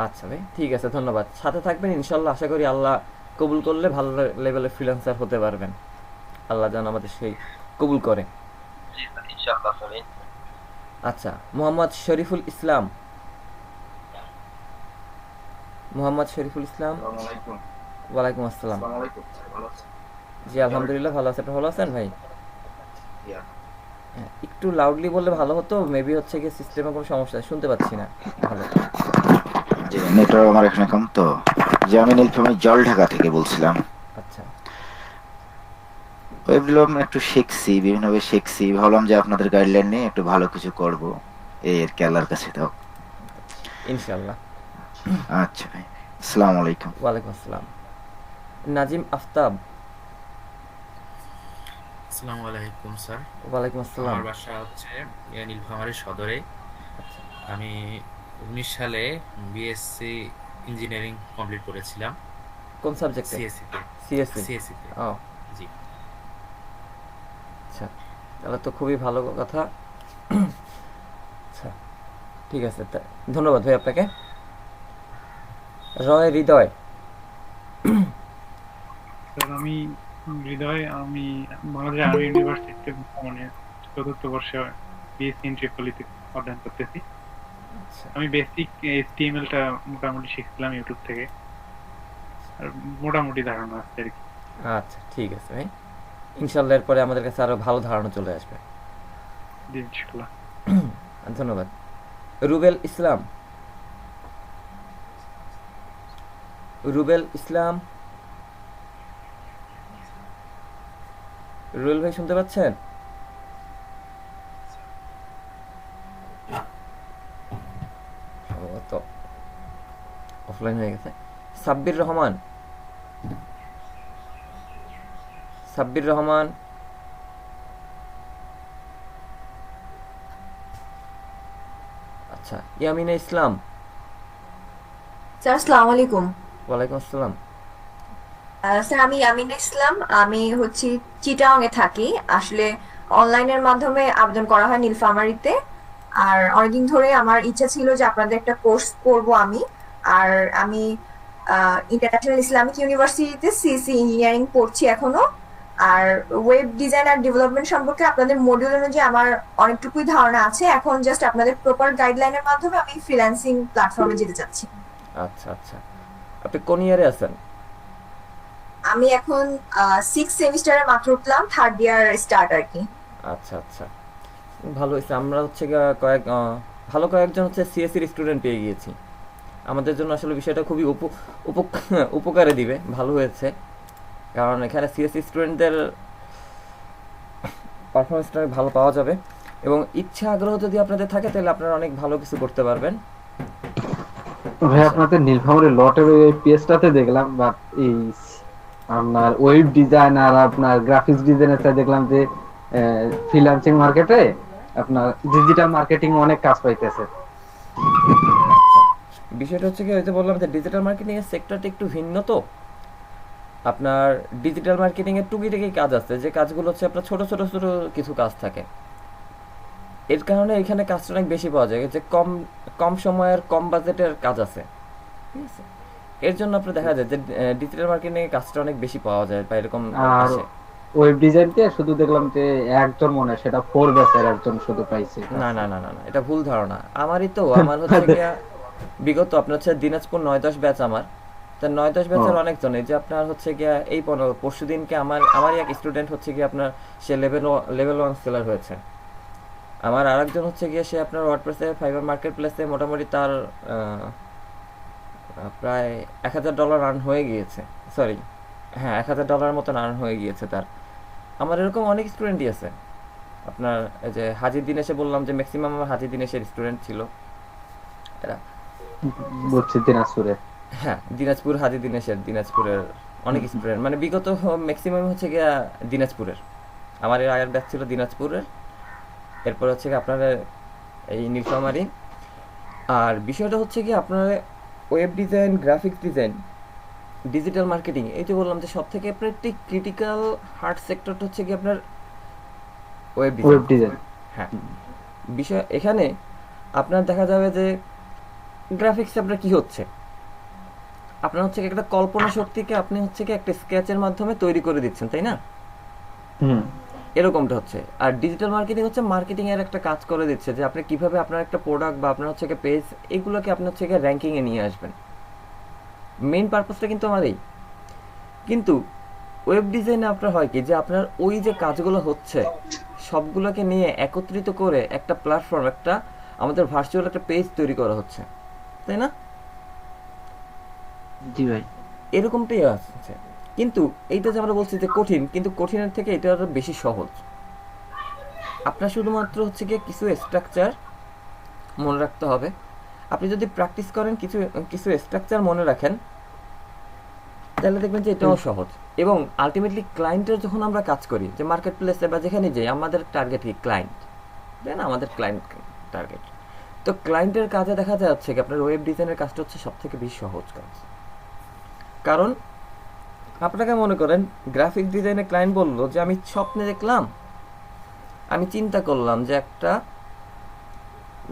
আচ্ছা ভাই, ঠিক আছে, ধন্যবাদ। সাথে থাকবেন ইনশাল্লাহ। আশা করি আল্লাহ কবুল করলে ভালো লেভেলের ফ্রিল্যান্সার হতে পারবেন। আল্লাহ যেন আমাদের সেই কবুল করে। জি স্যার, ইনশাআল্লাহ স্যার। আচ্ছা, মোহাম্মদ শরীফুল ইসলাম, মোহাম্মদ শরীফুল ইসলাম। ওয়ালাইকুম আসসালাম। জি আলহামদুলিল্লাহ ভালো আছি, আপনি ভালো আছেন ভাই? একটু লাউডলি বললে ভালো হতো, মেবি হচ্ছে কি সিস্টেমে কোনো সমস্যা, শুনতে পাচ্ছি না ভালো। জি, নেটওয়ার্ক আমার এখানে কম তো। যে আমি নীলফামারী জলঢাকা থেকে বলছিলাম। আচ্ছা, ওয়েব ডেভেলপমেন্ট একটু শিখছি, বিভিন্নভাবে শিখছি, ভাবলাম যে আপনাদের গাইডলাইন নিয়ে একটু ভালো কিছু করব, এই আর কি, আল্লাহর কাছে দাও ইনশাআল্লাহ। আচ্ছা ভাই, আসসালামু আলাইকুম। ওয়ালাইকুম আসসালাম। নাজিম আফতাব। আসসালামু আলাইকুম স্যার। ওয়ালাইকুম আসসালাম। আমার বাসা হচ্ছে নীলফামারী সদরে। আমি 19 সালে বিএসসি ইঞ্জিনিয়ারিং কমপ্লিট করেছিলাম। কোন সাবজেক্টে? সিএসসি তে। সিএসসি তে। ও জি। আচ্ছা, তাহলে তো খুবই ভালো কথা। আচ্ছা ঠিক আছে, ধন্যবাদ ভাই আপনাকে। রয় হৃদয়। স্যার আমি হৃদয়, আমি বাংলাদেশ আর্মি ইউনিভার্সিটিতে মানে ৪র্থ বর্ষে বিএসসি ইন ট্রিপলিতে অধ্যয়ন করতেছি। আমি বেসিক HTML টা মোটামুটি শিখছিলাম ইউটিউব থেকে, আর মোটামুটি ধারণা আছে আর কি। আচ্ছা ঠিক আছে ভাই, ইনশাআল্লাহ এরপরে আমাদের কাছে আরো ভালো ধারণা চলে আসবে। জি ইনশাআল্লাহ। ধন্যবাদ। রুবেল ইসলাম। রুবেল ইসলাম। রুবেল ভাই শুনতে পাচ্ছেন? সম্ভবত অফলাইন হয়ে গেছে। সাব্বির রহমান। সাব্বির রহমান। আচ্ছা, ইয়ামিনা ইসলাম। স্যার আসসালামু আলাইকুম। ওয়ালাইকুম আসসালাম। স্যার আমি ইয়ামিনা ইসলাম, আমি হচ্ছে চিটাগাংয়ে থাকি। আসলে অনলাইনের মাধ্যমে আবেদন করা হয় নীলফামারীতে। আর অনেকদিন ধরে আমার ইচ্ছা ছিল যে আপনাদের একটা কোর্স করব আমি। আর আমি ইন্টারন্যাশনাল ইসলামিক ইউনিভার্সিটিতে সিএসসি ইঞ্জিনিয়ারিং পড়ছি এখনো। আর ওয়েব ডিজাইন আর ডেভেলপমেন্ট সম্পর্কে আপনাদের মডিউল অনুযায়ী আমার অনেকটুকুই ধারণা আছে। এখন জাস্ট আপনাদের প্রপার গাইডলাইনের মাধ্যমে আমি ফ্রিল্যান্সিং প্ল্যাটফর্মে যেতে চাচ্ছি। আচ্ছা আচ্ছা, আপনি কোন ইয়ারে আছেন? আমি এখন 6 সেমিস্টারে মাত্র উঠলাম, 3rd ইয়ার স্টার্ট আর কি। আচ্ছা আচ্ছা, ভালো হয়েছে। আমরা হচ্ছে ভালো কয়েকজন হচ্ছে সিএসসির স্টুডেন্ট পেয়ে গিয়েছি। আমাদের জন্য আসলে বিষয়টা খুবই উপকারে দিবে। ভালো হয়েছে, কারণ এখানে সিএসসি স্টুডেন্টদের পারফরমেন্সটা ভালো পাওয়া যাবে, এবং ইচ্ছা আগ্রহ যদি আপনাদের থাকে তাহলে আপনারা অনেক ভালো কিছু করতে পারবেন। ভাই আপনাদের নীলফামারী লটের ওই পেজটাতে দেখলাম, বাট এই আপনার ওয়েব ডিজাইন আর আপনার গ্রাফিক্স ডিজাইনের দেখলাম যে ফ্রিল্যান্সিং মার্কেটে আপনার ডিজিটাল মার্কেটিং অনেক কাজ পাইতেছে। বিষয়টা হচ্ছে কি, হয়তো বললাম যে ডিজিটাল মার্কেটিং এর সেক্টরটা একটু ভিন্ন, তো আপনার ডিজিটাল মার্কেটিং এর টুকিটাকি কাজ আছে, যে কাজগুলো হচ্ছে আপনার ছোট ছোট ছোট কিছু কাজ থাকে। এর কারণে এখানে কাজটা অনেক বেশি পাওয়া যায়, যে কম কম সময়ের কম বাজেটের কাজ আছে, ঠিক আছে। এর জন্য আপনার দেখা যায় যে ডিজিটাল মার্কেটিং এর কাজটা অনেক বেশি পাওয়া যায় বা এরকম আর আসে। ওয়েব ডিজাইনতে শুধু দেখলাম যে একজন মনে হয় সেটা 4 ব্যাচের একজন শুধু পাইছে। না না না না না, এটা ভুল ধারণা। আমারই তো, আমার হচ্ছে গিয়া বিগত আপনার হচ্ছে দিনাজপুর 9-10 ব্যাচ আমার, তা 9-10 ব্যাচের অনেকজন। এই যে আপনার হচ্ছে গিয়া এই পরশু দিনকে আমারই এক স্টুডেন্ট হচ্ছে গিয়া আপনার সে লেভেল 1 সেলার হয়েছে। আমার আরেকজন হচ্ছে গিয়ে সে আপনার ওয়ার্ডপ্রেসে ফাইবার মার্কেট প্লেসে মোটামুটি তার প্রায় $1000 আর্ন হয়ে গিয়েছে, সরি হ্যাঁ $1000 মতন আর্ন হয়ে গিয়েছে তার। আমার এরকম অনেক স্টুডেন্টই আছে। আপনার এই যে হাজি দিনেশে বললাম যে ম্যাক্সিমাম আমার হাজি দিনেশের স্টুডেন্ট ছিল এরা, বুঝছি দিনাজপুরে। হ্যাঁ দিনাজপুর হাজি দিনাজপুরের অনেক স্টুডেন্ট, মানে বিগত ম্যাক্সিমাম হচ্ছে গিয়া দিনাজপুরের। আমার এর আগের ব্যাচ ছিল দিনাজপুরের, এরপর হচ্ছে কি আপনার এই নীলফামারী। আর বিষয়টা হচ্ছে কি আপনার web design, graphics design, digital marketing, এই যে বললাম যে সব থেকে আপনার একটি ক্রিটিক্যাল হার্ড সেক্টরটা হচ্ছে কি আপনার ওয়েব ডিজাইন। হ্যাঁ, বিষয় এখানে আপনার দেখা যাবে যে গ্রাফিক্স আপনার কি হচ্ছে, আপনার হচ্ছে কি একটা কল্পনা শক্তিকে আপনি হচ্ছে কি একটা স্কেচের মাধ্যমে তৈরি করে দিচ্ছেন, তাই না? এরকমটা হচ্ছে। আর ডিজিটাল মার্কেটিং হচ্ছে মার্কেটিং এর একটা কাজ করে দিচ্ছে, যে আপনি কিভাবে আপনার একটা প্রোডাক্ট বা আপনার হচ্ছে পেজ এগুলোকে আপনি হচ্ছে র্যাঙ্কিং এ নিয়ে আসবেন। মেইন পারপাসটা কিন্তু আমার এই। কিন্তু ওয়েব ডিজাইনে আপনার হয় কি যে আপনার ওই যে কাজগুলো হচ্ছে সবগুলোকে নিয়ে একত্রিত করে একটা প্ল্যাটফর্ম, একটা আমাদের ভার্চুয়াল একটা পেজ তৈরি করা হচ্ছে, তাই না? জি ভাই, এরকমটাই আছে। কিন্তু এইটা যে আমরা বলছি যে কঠিন, কিন্তু কঠিনের থেকে এটা আরো বেশি সহজ। আপনার শুধুমাত্র হচ্ছে গিয়ে কিছু স্ট্রাকচার মনে রাখতে হবে। আপনি যদি প্র্যাকটিস করেন, কিছু স্ট্রাকচার মনে রাখেন, তাহলে দেখবেন যে এটাও সহজ। এবং আলটিমেটলি ক্লায়েন্টের যখন আমরা কাজ করি, যে মার্কেট প্লেসে বা যেখানে যাই, আমাদের টার্গেট কি ক্লায়েন্ট, তাই না? আমাদের ক্লায়েন্ট টার্গেট। তো ক্লায়েন্টের কাজে দেখা যাচ্ছে কি আপনার ওয়েব ডিজাইনের কাজটা হচ্ছে সব থেকে বেশি সহজ কাজ। কারণ আপনাকে মনে করেন গ্রাফিক ডিজাইনে ক্লায়েন্ট বললো যে আমি স্বপ্নে দেখলাম, আমি চিন্তা করলাম যে একটা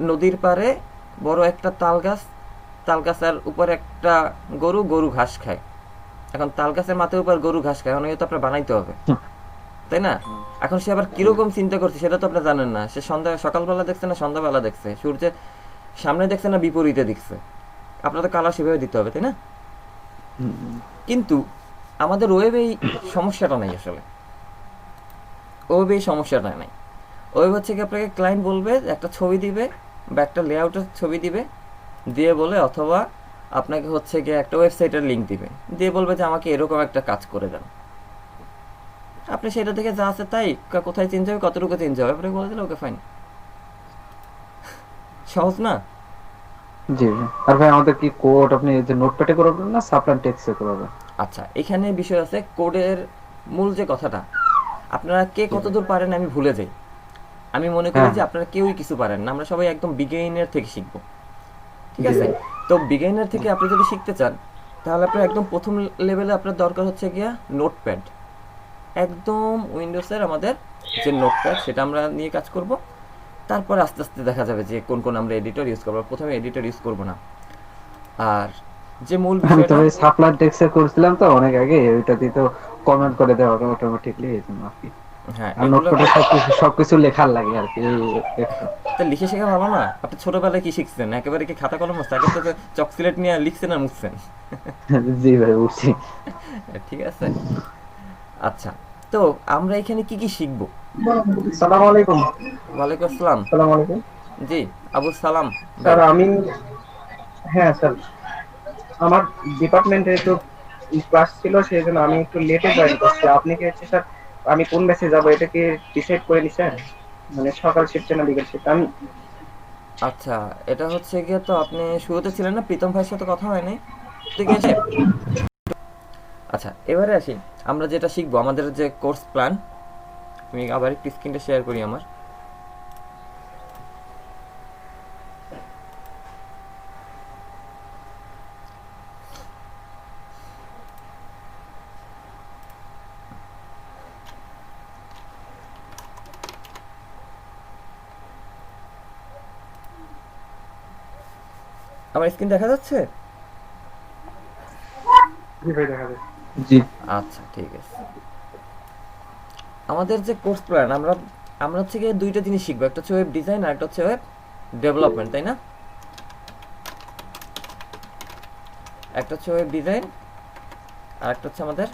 নদীর পাড়ে বড় একটা তাল গাছের উপর একটা গরু ঘাস খায়। এখন তাল গাছের মাথার উপর গরু ঘাস খায়, এখন তো আপনার বানাইতে হবে, তাই না? এখন সে আবার কিরকম চিন্তা করছে সেটা তো আপনি জানেন না। সে সকালবেলা দেখছে না সন্ধ্যাবেলা দেখছে, সূর্যের সামনে দেখছে না বিপরীতে দেখছে, আপনার তো কালার সেভাবে দিতে হবে, তাই না? কিন্তু আমাদের ওয়েবে এই সমস্যাটা নাই। আসলে ওয়েবে এই সমস্যাটা নাই। ওয়েব হচ্ছে কি আপনাকে ক্লায়েন্ট বলবে, একটা ছবি দিবে বা একটা লেআউটের ছবি দিবে, দিয়ে বলে, অথবা আপনাকে হচ্ছে গিয়ে একটা ওয়েবসাইটের লিঙ্ক দিবে, দিয়ে বলবে যে আমাকে এরকম একটা কাজ করে দেন। আপনি সেটা থেকে যা আছে তাই, কোথায় চেঞ্জ হবে, কতটুকু চেঞ্জ হবে, আপনি বলে দিলে ওকে ফাইন। সহজ না? জি। আর ভাই আমাদের কি কোড আপনি যে নোটপ্যাডে করবেন না সাবলাইম টেক্সটে করবেন? আচ্ছা, এখানে বিষয় আছে কোডের মূল যে কথাটা, আপনারা কে কতদূর পারেন আমি ভুলে যাই। আমি মনে করি যে আপনারা কেউই কিছু পারেন না, আমরা সবাই একদম বিগিনার থেকে শিখবো, ঠিক আছে? তো বিগিনার থেকে আপনি যদি শিখতে চান, তাহলে আপনার একদম প্রথম লেভেলে আপনার দরকার হচ্ছে গিয়া নোটপ্যাড। একদম উইন্ডোজের আমাদের যে নোটপ্যাড, সেটা আমরা নিয়ে কাজ করব। তারপর আস্তে আস্তে দেখা যাবে যে কোন কোন আমরা এডিটর ইউজ করবো। প্রথমে এডিটর ইউজ করব না। আর যে মূল বিষয়টা, আমি সাপ্লাই টেক্সটে করছিলাম তো অনেক আগে, ওইটাতে তো কমেন্ট করে দেওয়া অটোমেটিক্যালি, এজন্য আর কি। হ্যাঁ, আর নোটপ্যাডে সবকিছু লেখার লাগে আর কি। তো লিখে শেখা ভালো না? আপনি ছোটবেলায় কি শিখছেন? একেবারে কি খাতা কলম আছে? আগে তো চক সিলেট নিয়ে লিখছেন আর মুছছেন। জি ভাই, বুঝছি। ঠিক আছে, আচ্ছা। তো আমরা এখানে কি কি শিখবো? আসসালামু আলাইকুম। ওয়ালাইকুম আসসালাম। আসসালামু আলাইকুম। জি, আবু সালাম স্যার হ্যাঁ স্যার, আমার ডিপার্টমেন্টে একটু ক্লাস ছিল, সেই জন্য আমি একটু লেটে জয়েন করছি। আপনি কি হচ্ছে স্যার আমি কোন ব্যাচে যাব এটা কি ডিসাইড করে নিছেন? মানে সকাল শিফটে না বিকেল শিফটে? আমি আচ্ছা, এটা হচ্ছে গিয়ে, তো আপনি শুরুতে ছিলেন না, প্রীতম ভাইয়ের সাথে কথা হয়নি, ঠিক আছে? আচ্ছা, এবারে আসি আমরা যেটা শিখবো, আমাদের যে কোর্স প্ল্যান। আমি আবার একটু স্ক্রিনটা শেয়ার করি আমার। আমার স্ক্রিন দেখা যাচ্ছে? জি ভাই দেখা যায়। জি আচ্ছা ঠিক আছে। আমাদের যে কোর্স প্ল্যান আমরা আমরা হচ্ছে গিয়ে দুইটা জিনিস শিখবো, একটা হচ্ছে ওয়েব ডিজাইন আর একটা হচ্ছে ওয়েব ডেভেলপমেন্ট, তাই না? একটা হচ্ছে ওয়েব ডিজাইন আর একটা হচ্ছে আমাদের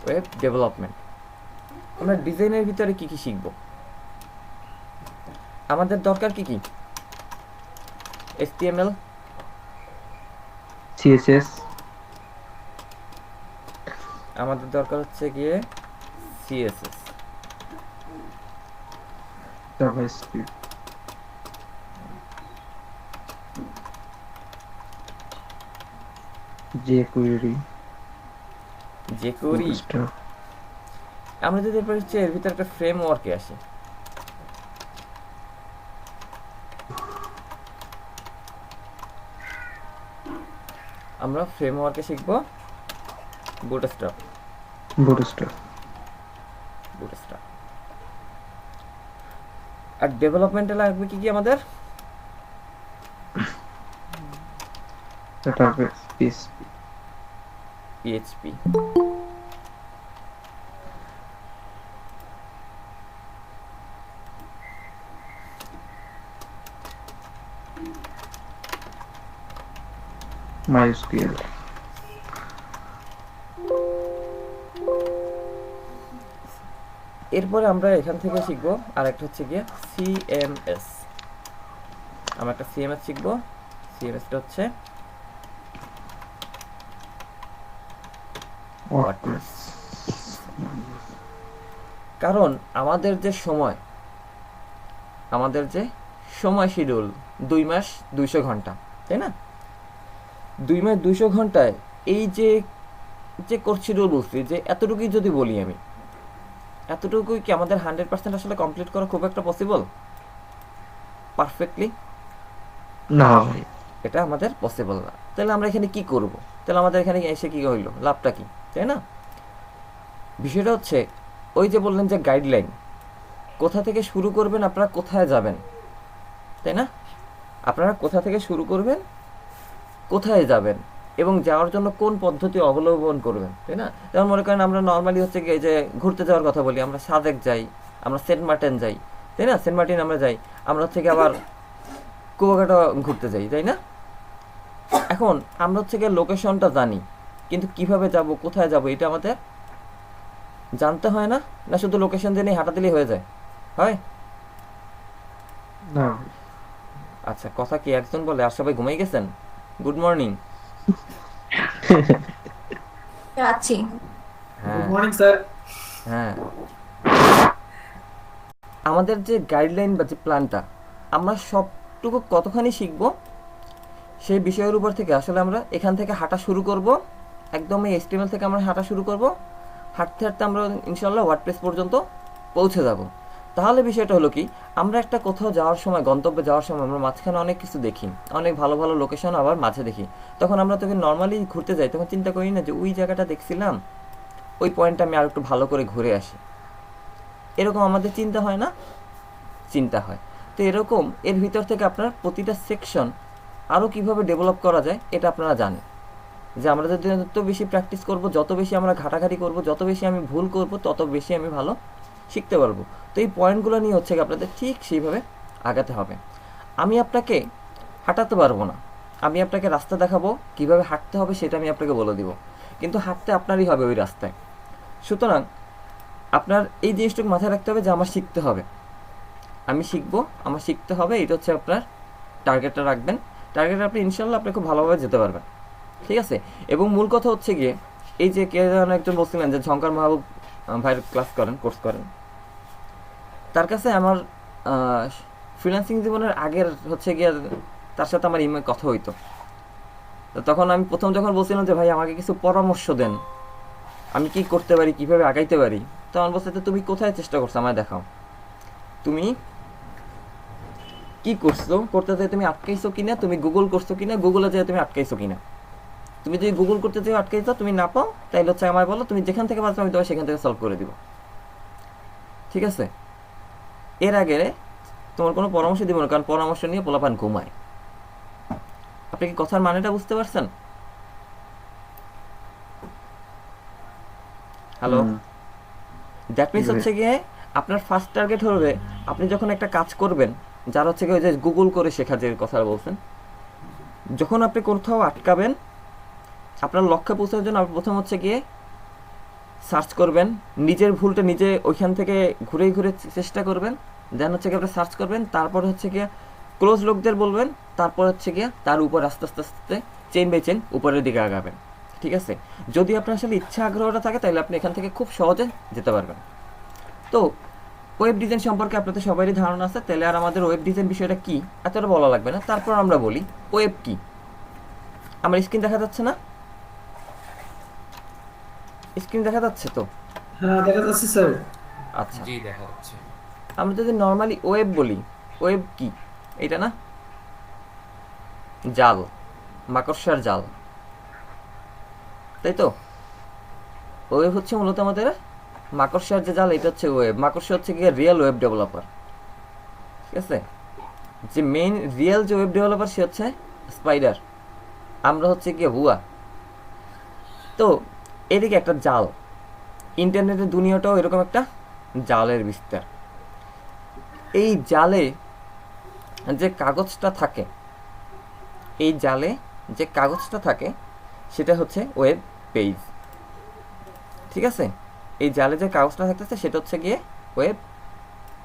ওয়েব ডেভেলপমেন্ট। আমরা ডিজাইনের ভিতরে কি কি শিখব? আমাদের দরকার কি কি? HTML, CSS, আমাদের দরকার হচ্ছে গিয়ে CSS, JavaScript, jQuery, আমরা যদি এরপর হচ্ছে এর ভিতরে একটা ফ্রেমওয়ার্কে আসি, আমরা ফ্রেমওয়ার্কে শিখবো বুটস্ট্র্যাপ। আর ডেভেলপমেন্টে লাগবে কি কি আমাদের? PHP, MySQL, এরপরে আমরা এখান থেকে শিখবো আর একটা হচ্ছে গিয়ে CMS। আমরা একটা CMS শিখবো। CMSটা হচ্ছে ওয়ার্ডপ্রেস। কারণ আমাদের যে সময় শিডিউল 2 মাস 200 ঘন্টা, তাই না? 2 মাস 200 ঘন্টায় এই যে কোর্স শিডিউল বলছি যে এতটুকুই যদি বলি আমি, এতটুকুই কি আমাদের 100% আসলে কমপ্লিট করা খুব একটা পসিবল পারফেক্টলি? না, এটা আমাদের পসিবল না। তাহলে আমরা এখানে কি করব? তাহলে আমাদের এখানে এসে কি হইলো, লাভটা কি, তাই না? বিষয়টা হচ্ছে ওই যে বললেন যে গাইডলাইন, কোথা থেকে শুরু করবেন, আপনারা কোথায় যাবেন, তাই না? আপনারা কোথা থেকে শুরু করবেন, কোথায় যাবেন এবং যাওয়ার জন্য কোন পদ্ধতি অবলম্বন করবেন, তাই না? যেমন মনে করেন আমরা নর্মালি হচ্ছে কি যে ঘুরতে যাওয়ার কথা বলি, আমরা সাজেক যাই, আমরা সেন্ট মার্টিন যাই, তাই না? সেন্ট মার্টিন আমরা যাই, আমরা হচ্ছে কি আবার কুয়াকাটা ঘুরতে যাই, তাই না? এখন আমরা হচ্ছে গিয়ে লোকেশনটা জানি, কিন্তু কিভাবে যাব, কোথায় যাব, এটা আমাদের জানতে হয় না? না শুধু লোকেশন জেনে হাঁটা দিলেই হয়ে যায়? হয় না। আচ্ছা, কথা কি একজন বলে আর সবাই ঘুমাই গেছেন? Good morning. আছি। হ্যাঁ, মর্নিং স্যার। হ্যাঁ, আমাদের যে গাইডলাইন বা যে প্ল্যানটা, আমরা সবটুকু কতখানি শিখবো সেই বিষয়ের উপর থেকে আসলে আমরা এখান থেকে হাঁটা শুরু করব। একদম এই HTML থেকে আমরা হাঁটা শুরু করব, হাঁটতে হাঁটতে আমরা ইনশাল্লাহ ওয়ার্ডপ্রেস পর্যন্ত পৌঁছে যাব। তাহলে বিষয়টা হলো কি, আমরা একটা কোথাও যাওয়ার সময়, গন্তব্যে যাওয়ার সময় আমরা মাঝখানে অনেক কিছু দেখি, অনেক ভালো ভালো লোকেশন আবার মাঝে দেখি। তখন আমরা তোকে নর্মালি ঘুরতে যাই, তখন চিন্তা করি না যে ওই জায়গাটা দেখছিলাম, ওই পয়েন্টটা আমি আর একটু ভালো করে ঘুরে আসি। এরকম আমাদের চিন্তা হয় না? চিন্তা হয়। তো এরকম এর ভিতর থেকে আপনার প্রতিটা সেকশন আরও কীভাবে ডেভেলপ করা যায় এটা আপনারা জানেন, যে আমরা যত বেশি প্র্যাকটিস করব, যত বেশি আমরা ঘাটাঘাটি করব, যত বেশি আমি ভুল করব, তত বেশি আমি ভালো শিখতে পারবো। তো এই পয়েন্টগুলো নিয়ে হচ্ছে আপনাদের ঠিক সেইভাবে আগাতে হবে। আমি আপনাকে হাঁটাতে পারবো না, আমি আপনাকে রাস্তা দেখাবো, কিভাবে হাঁটতে হবে সেটা আমি আপনাকে বলে দিব, কিন্তু হাঁটতে আপনারই হবে ওই রাস্তায়। সুতরাং আপনার এই জিনিসটুকু মাথায় রাখতে হবে যে আমার শিখতে হবে, আমি শিখবো, আমার শিখতে হবে। এটা হচ্ছে আপনার টার্গেটটা রাখবেন। টার্গেট আপনি ইনশাল্লাহ আপনি খুব ভালোভাবে যেতে পারবেন, ঠিক আছে? এবং মূল কথা হচ্ছে গিয়ে এই যে কে যেন একজন বলছিলেন যে ঝঙ্কার মাহবুব ভাইয়ের ক্লাস করেন, কোর্স করেন, তার কাছে আমার ফ্রিল্যান্সিং জীবনের আগের হচ্ছে গিয়ে তার সাথে আমার ইমেল কথা হইতো। তো তখন আমি প্রথম যখন বলছিলাম যে ভাই আমাকে কিছু পরামর্শ দেন, আমি কি করতে পারি, কিভাবে আগাইতে পারি, তখন বলছে তুমি কোথায় চেষ্টা করছো আমায় দেখাও, তুমি কি করছো, করতে চাই তুমি আটকাইছো কিনা, তুমি গুগল করছো কিনা, গুগলে যেয়ে তুমি আটকাইছো কিনা। তুমি যদি গুগল করতে চাই আটকাইছো, তুমি না পাও, তাইলে হচ্ছে আমায় বলো, তুমি যেখান থেকে পাচ্ছ আমি তোমায় সেখান থেকে সলভ করে দিব, ঠিক আছে? এর আগে তোমার কোনো পরামর্শ দিব না, কারণ পরামর্শ নিয়ে পোলাপান ঘুমায়। আপনি কি কথার মানেটা বুঝতে পারছেন? হ্যালো, দ্যাট মিনস হচ্ছে গিয়ে আপনার ফার্স্ট টার্গেট হবে আপনি যখন একটা কাজ করবেন, যার হচ্ছে গিয়ে ওই যে গুগল করে শেখা যে কথা বলছেন, যখন আপনি কোথাও আটকাবেন আপনার লক্ষ্যে পৌঁছানোর জন্য আপনি প্রথম হচ্ছে গিয়ে সার্চ করবেন, নিজের ভুলটা নিজে ওইখান থেকে ঘুরে ঘুরে চেষ্টা করবেন, দেন হচ্ছে গিয়ে আপনি সার্চ করবেন, তারপর হচ্ছে গিয়ে ক্লোজ লোকদের বলবেন, তারপর হচ্ছে গিয়ে তার উপর আস্তে আস্তে আস্তে চেইন বাই চেইন উপরের দিকে আগাবেন। ঠিক আছে, যদি আপনার আসলে ইচ্ছা আগ্রহটা থাকে তাহলে আপনি এখান থেকে খুব সহজে যেতে পারবেন। তো ওয়েব ডিজাইন সম্পর্কে আপনাদের সবারই ধারণা আছে, তাহলে আর আমাদের ওয়েব ডিজাইন বিষয়টা কি এতটা বলা লাগবে না। তারপর আমরা বলি ওয়েব কি। আমার স্ক্রিন দেখা যাচ্ছে না? স্ক্রিন দেখা যাচ্ছে তো? হ্যাঁ দেখা যাচ্ছে স্যার। আচ্ছা, জি দেখা যাচ্ছে। আমরা যদি নরমালি ওয়েব বলি, ওয়েব কি? এটা না, জাল, মাকড়সার জাল, তাই তো? ওয়েব হচ্ছে মূলত আমাদের মাকড়সার যে জাল, এটা হচ্ছে ওয়েব। মাকড়সা হচ্ছে গিয়ে রিয়েল ওয়েব ডেভেলপার। ঠিক আছে, যে মেইন রিয়েল যে ওয়েব ডেভেলপার সে হচ্ছে স্পাইডার, আমরা হচ্ছে গিয়ে হুয়া। তো এদিকে একটা জাল, ইন্টারনেটের দুনিয়াটাও এরকম একটা জালের বিস্তার। এই জালে যে কাগজটা থাকে, এই জালে যে কাগজটা থাকে সেটা হচ্ছে ওয়েব পেজ। ঠিক আছে, এই জালে যে কাগজটা থাকতেছে সেটা হচ্ছে গিয়ে ওয়েব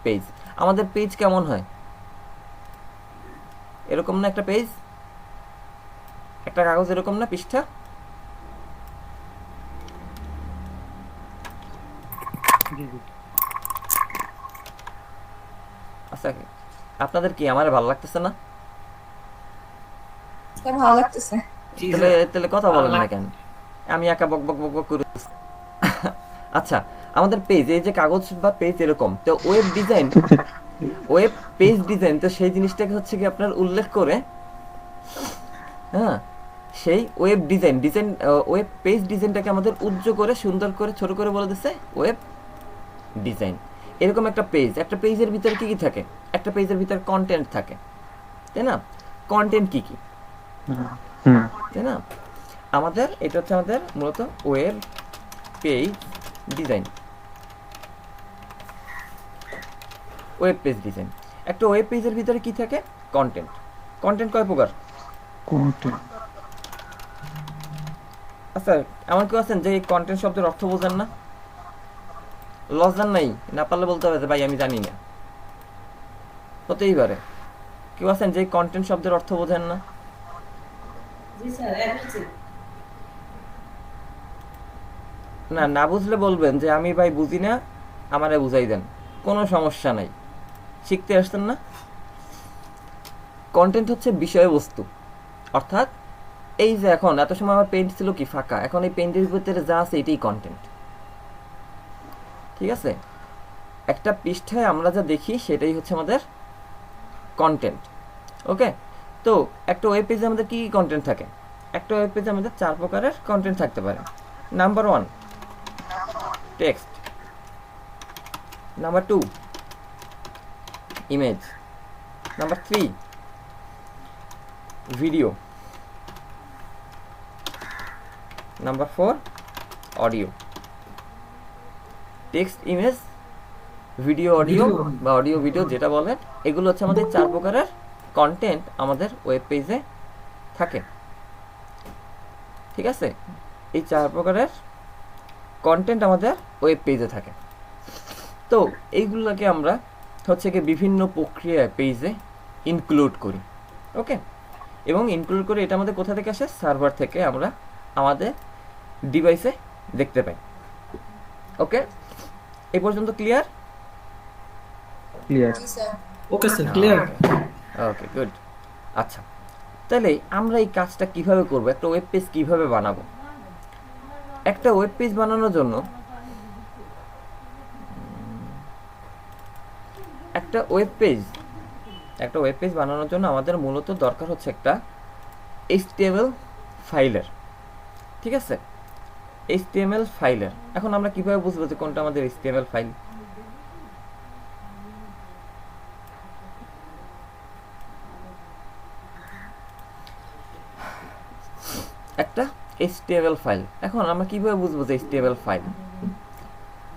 পেজ। আমাদের পেজ কেমন হয়? এরকম না একটা পেজ, একটা কাগজ এরকম না পৃষ্ঠা? আচ্ছা, আপনাদের কি আমার ভালো লাগতেছে না? ভালো লাগতেছে। তাহলে কথা বলেন না কেন? আমি একা বক বক বক বক করে। আচ্ছা, আমাদের পেজ, এই যে কাগজ বা পেজ এরকম, তো web design, web page design, তো সেই জিনিসটাকে হচ্ছে কি আপনার উল্লেখ করে, হ্যাঁ, সেই ওয়েব ডিজাইন ওয়েব পেজ ডিজাইনটাকে আমাদের উজ্জ্বল করে সুন্দর করে ছোট করে বলে দিচ্ছে ওয়েব ডিজাইন। এরকম একটা পেজের ভিতরে কি কি থাকে? একটা পেজের ভিতরে কন্টেন্ট থাকে, তাই না? কন্টেন্ট কি কি, তাই না? আমাদের এটা হচ্ছে আমাদের মূলত web page design. Web page design, একটা ওয়েব পেজের ভিতরে কি থাকে? কন্টেন্ট। কন্টেন্ট কয় প্রকার? আচ্ছা, এমন কেউ আছেন যে এই কন্টেন্ট শব্দের অর্থ বোঝেন না? লজ্জার নাই, না পারলে বলতে হবে যে ভাই আমি জানি না, হতেই পারে। কেউ আছেন যে কন্টেন্ট শব্দের অর্থ বোঝেন না? না, না বুঝলে বলবেন যে আমি ভাই বুঝি না, আমারে বুঝাই দেন, কোনো সমস্যা নাই, শিখতে আসছেন না। কন্টেন্ট হচ্ছে বিষয়বস্তু, অর্থাৎ এই যে এখন এত সময় আমার পেইন্ট ছিল কি ফাঁকা, এখন এই পেইন্টের ভিতরে যা আছে এটাই কন্টেন্ট। ঠিক আছে, একটা পৃষ্ঠায় আমরা যা দেখি সেটাই হচ্ছে আমাদের কন্টেন্ট। ওকে, তো একটা ওয়েব পেজে আমাদের কি কি কন্টেন্ট থাকে? একটা ওয়েব পেজে আমাদের 4 প্রকারের কন্টেন্ট থাকতে পারে। Number 1 text, number 2 image, number 3 video, number 4 audio. Text, image, video, audio বা অডিও ভিডিও যেটা বলেন, এগুলো হচ্ছে আমাদের 4 প্রকারের কন্টেন্ট আমাদের ওয়েব পেজে থাকে। ঠিক আছে, এই 4 প্রকারের কন্টেন্ট আমাদের ওয়েব পেজে থাকে। তো এইগুলোকে আমরা হচ্ছে কি বিভিন্ন প্রক্রিয়ায় পেজে ইনক্লুড করি। ওকে, এবং ইনক্লুড করে এটা আমাদের কোথা থেকে আসে? সার্ভার থেকে আমরা আমাদের ডিভাইসে দেখতে পাই। ওকে, এই পর্যন্ত clear? Okay sir, clear. Okay, good. আচ্ছা, তাহলে আমরা এই কাজটা কিভাবে করব? একটা ওয়েব পেজ কিভাবে বানাবো? একটা ওয়েব পেজ বানানোর জন্য একটা ওয়েব পেজ বানানোর জন্য আমাদের মূলত দরকার হচ্ছে একটা HTML ফাইলের। ঠিক আছে, HTML ফাইলের। এখন আমরা কিভাবে বুঝবো যে কোনটা আমাদের HTML ফাইল? একটা HTML ফাইল। এখন আমরা কিভাবে বুঝবো যে HTML ফাইল?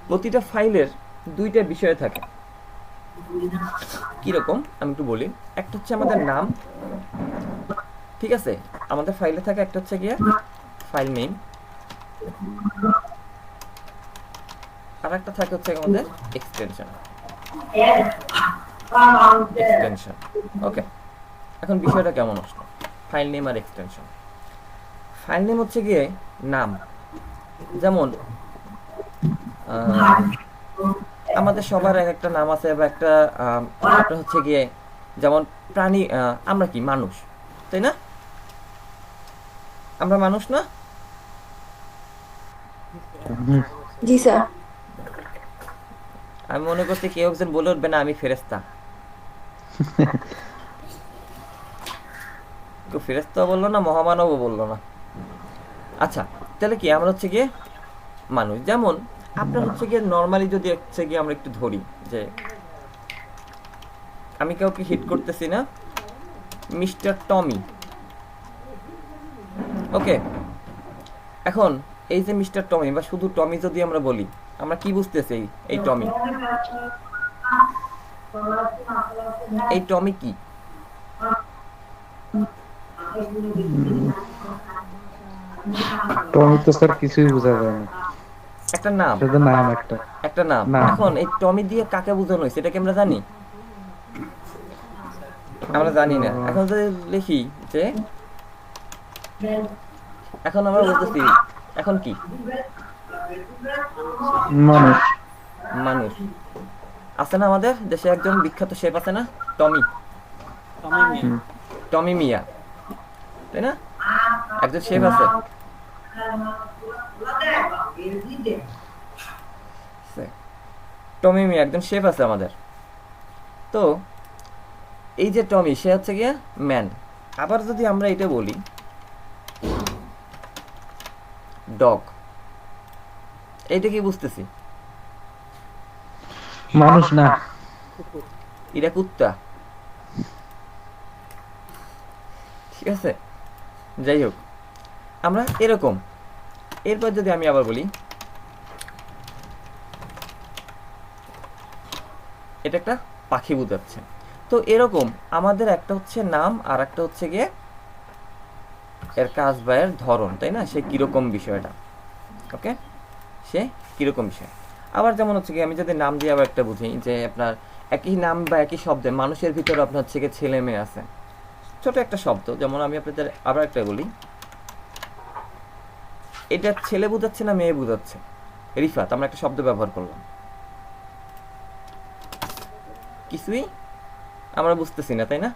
প্রতিটা ফাইলের দুইটা বিষয় থাকে। কিরকম আমি একটু বলি। একটা হচ্ছে আমাদের নাম, ঠিক আছে, আমাদের ফাইলে থাকে একটা হচ্ছে গিয়ে ফাইল নেম, আর একটা থাকে হচ্ছে আমাদের এক্সটেনশন। ওকে, এখন বিষয়টা কেমন আসলো? ফাইল নেম আর এক্সটেনশন। ফাইল নেম হচ্ছে গিয়ে নাম, যেমন আমাদের সবার এক একটা নাম আছে, বা একটা হচ্ছে গিয়ে যেমন প্রাণী, আমরা কি মানুষ, তাই না? আমরা মানুষ না? জি স্যার। আমি মনে করছি কেউ একজন বলে উঠবে না আমি ফেরেশতা। কেউ ফেরেশতা বললো না, মহামানবও বললো না। আচ্ছা, তাহলে কি আমরা হচ্ছে গিয়ে মানুষ। যেমন আপনার হচ্ছে গিয়ে নর্মালি যদি হচ্ছে গিয়ে আমরা একটু ধরি যে আমি কাউকে হিট করতেছি না, মিস্টার টমি, ওকে। এখন এই যে মিস্টার টমি বা শুধু টমি যদি আমরা বলি, আমরা কি বুঝতেছি এই টমি? এই টমি কি? টমি তো স্যার কিছুই বোঝা যায় না, একটা নাম, শুধু নাম, একটা নাম। এখন এই টমি দিয়ে কাকে বোঝানো হয়েছে এটা কি আমরা জানি? আমরা জানি না। এখন যদি লিখি যে, এখন আমরা বলতেছি এখন কি মানুষ। মানুষ আছে না আমাদের দেশে একজন বিখ্যাত শেফ আছে না, টমি, টমি মিয়া, তাই না? একজন শেফ আছে। টমি মিয়া একজন শেফ আছে আমাদের। তো এই যে টমি, সে হচ্ছে গিয়ে ম্যান। আবার যদি আমরা এটা বলি ডগ, এইটা কি বুঝতেছি? মানুষ না, এটা কুত্তা, ঠিক আছে? যাই হোক, আমরা এরকম। এরপর যদি আমি আবার বলি এটা একটা পাখি বোঝাচ্ছে। তো এরকম আমাদের একটা হচ্ছে নাম আর একটা হচ্ছে গিয়ে এর কাজ বা এর ধরন, তাই না? সে কিরকম বিষয়টা, ওকে, সে কিরকম বিষয়। আবার যেমন হচ্ছে কি আমি যদি নাম দিয়ে আবার একটা বুঝি যে আপনার একই নাম বা একই শব্দে মানুষের ভিতরে আপনার হচ্ছে গিয়ে ছেলে মেয়ে আছে, ছোট একটা শব্দ। যেমন আমি আপনাদের আবার একটা বলি, এটা ছেলে বোঝাচ্ছে না মেয়ে বোঝাচ্ছে? রিফাত, আমরা একটা শব্দ ব্যবহার করলাম, কিছুই আমরা বুঝতেছি না, তাই না?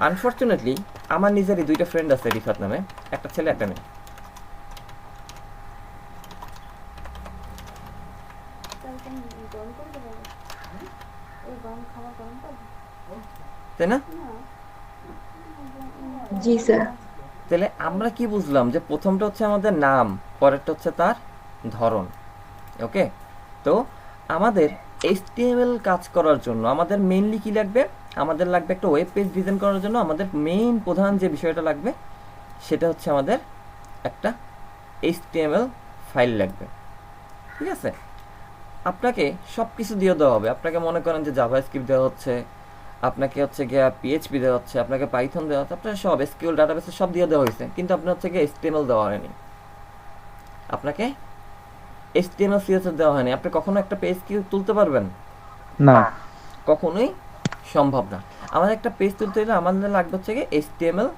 আনফরচুনেটলি আমার নিজেরই দুইটা ফ্রেন্ড আছে রিফাত নামে, একটা ছেলে একটা মেয়ে। তাই না? জি স্যার। তাহলে আমরা কি বুঝলাম যে প্রথমটা হচ্ছে আমাদের নাম, পরেরটা হচ্ছে তার ধরন, ওকে। তো আমাদের HTML কাজ করার জন্য আমাদের মেইনলি কি লাগবে? আমাদের লাগবে একটা ওয়েব পেজ ডিজাইন করার জন্য আমাদের মেইন প্রধান যে বিষয়টা লাগবে সেটা হচ্ছে আমাদের একটা HTML ফাইল লাগবে, ঠিক আছে? আপনাকে সব কিছু দিয়ে দেওয়া হবে। আপনাকে মনে করেন যে জাভাস্ক্রিপ্ট দেওয়া হচ্ছে, আপনাকে হচ্ছে গিয়ে PHP দেওয়া হচ্ছে, আপনাকে পাইথন দেওয়া হচ্ছে, আপনার সব SQL ডাটাবেসে সব দিয়ে দেওয়া হয়েছে, কিন্তু আপনার হচ্ছে গিয়ে HTML দেওয়া হয়নি, আপনাকে HTML CSS দেওয়া হয়নি। আপনি কখনো একটা পেজ কি তুলতে পারবেন? না, কখনোই সম্ভব না। আমাদের একটা পেজ তুলতে হলে আমাদের লাগবে হচ্ছে গিয়ে HTML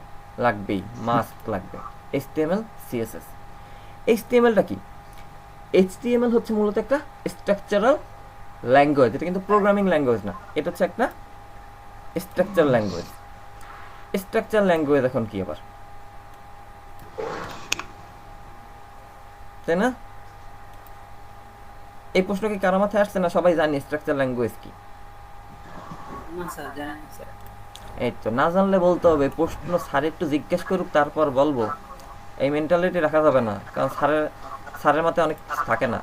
লাগবেই, মাস্ট লাগবে HTML CSS। HTMLটা কি? HTML হচ্ছে মূলত একটা স্ট্রাকচারাল ল্যাঙ্গুয়েজ। এটা কিন্তু প্রোগ্রামিং ল্যাঙ্গুয়েজ না, এটা হচ্ছে একটা স্ট্রাকচার ল্যাঙ্গুয়েজ। স্ট্রাকচার ল্যাঙ্গুয়েজ এখন কি আবার, তাই না? এই প্রশ্ন কি কারো মাথায় আসছে না? সবাই জানি স্ট্রাকচার ল্যাঙ্গুয়েজ কি? এই তো না জানলে বলতে হবে, প্রশ্ন স্যার একটু জিজ্ঞেস করুক তারপর বলবো, এই মেন্টালিটি রাখা যাবে না, কারণ স্যারের মাথায় অনেক থাকে না,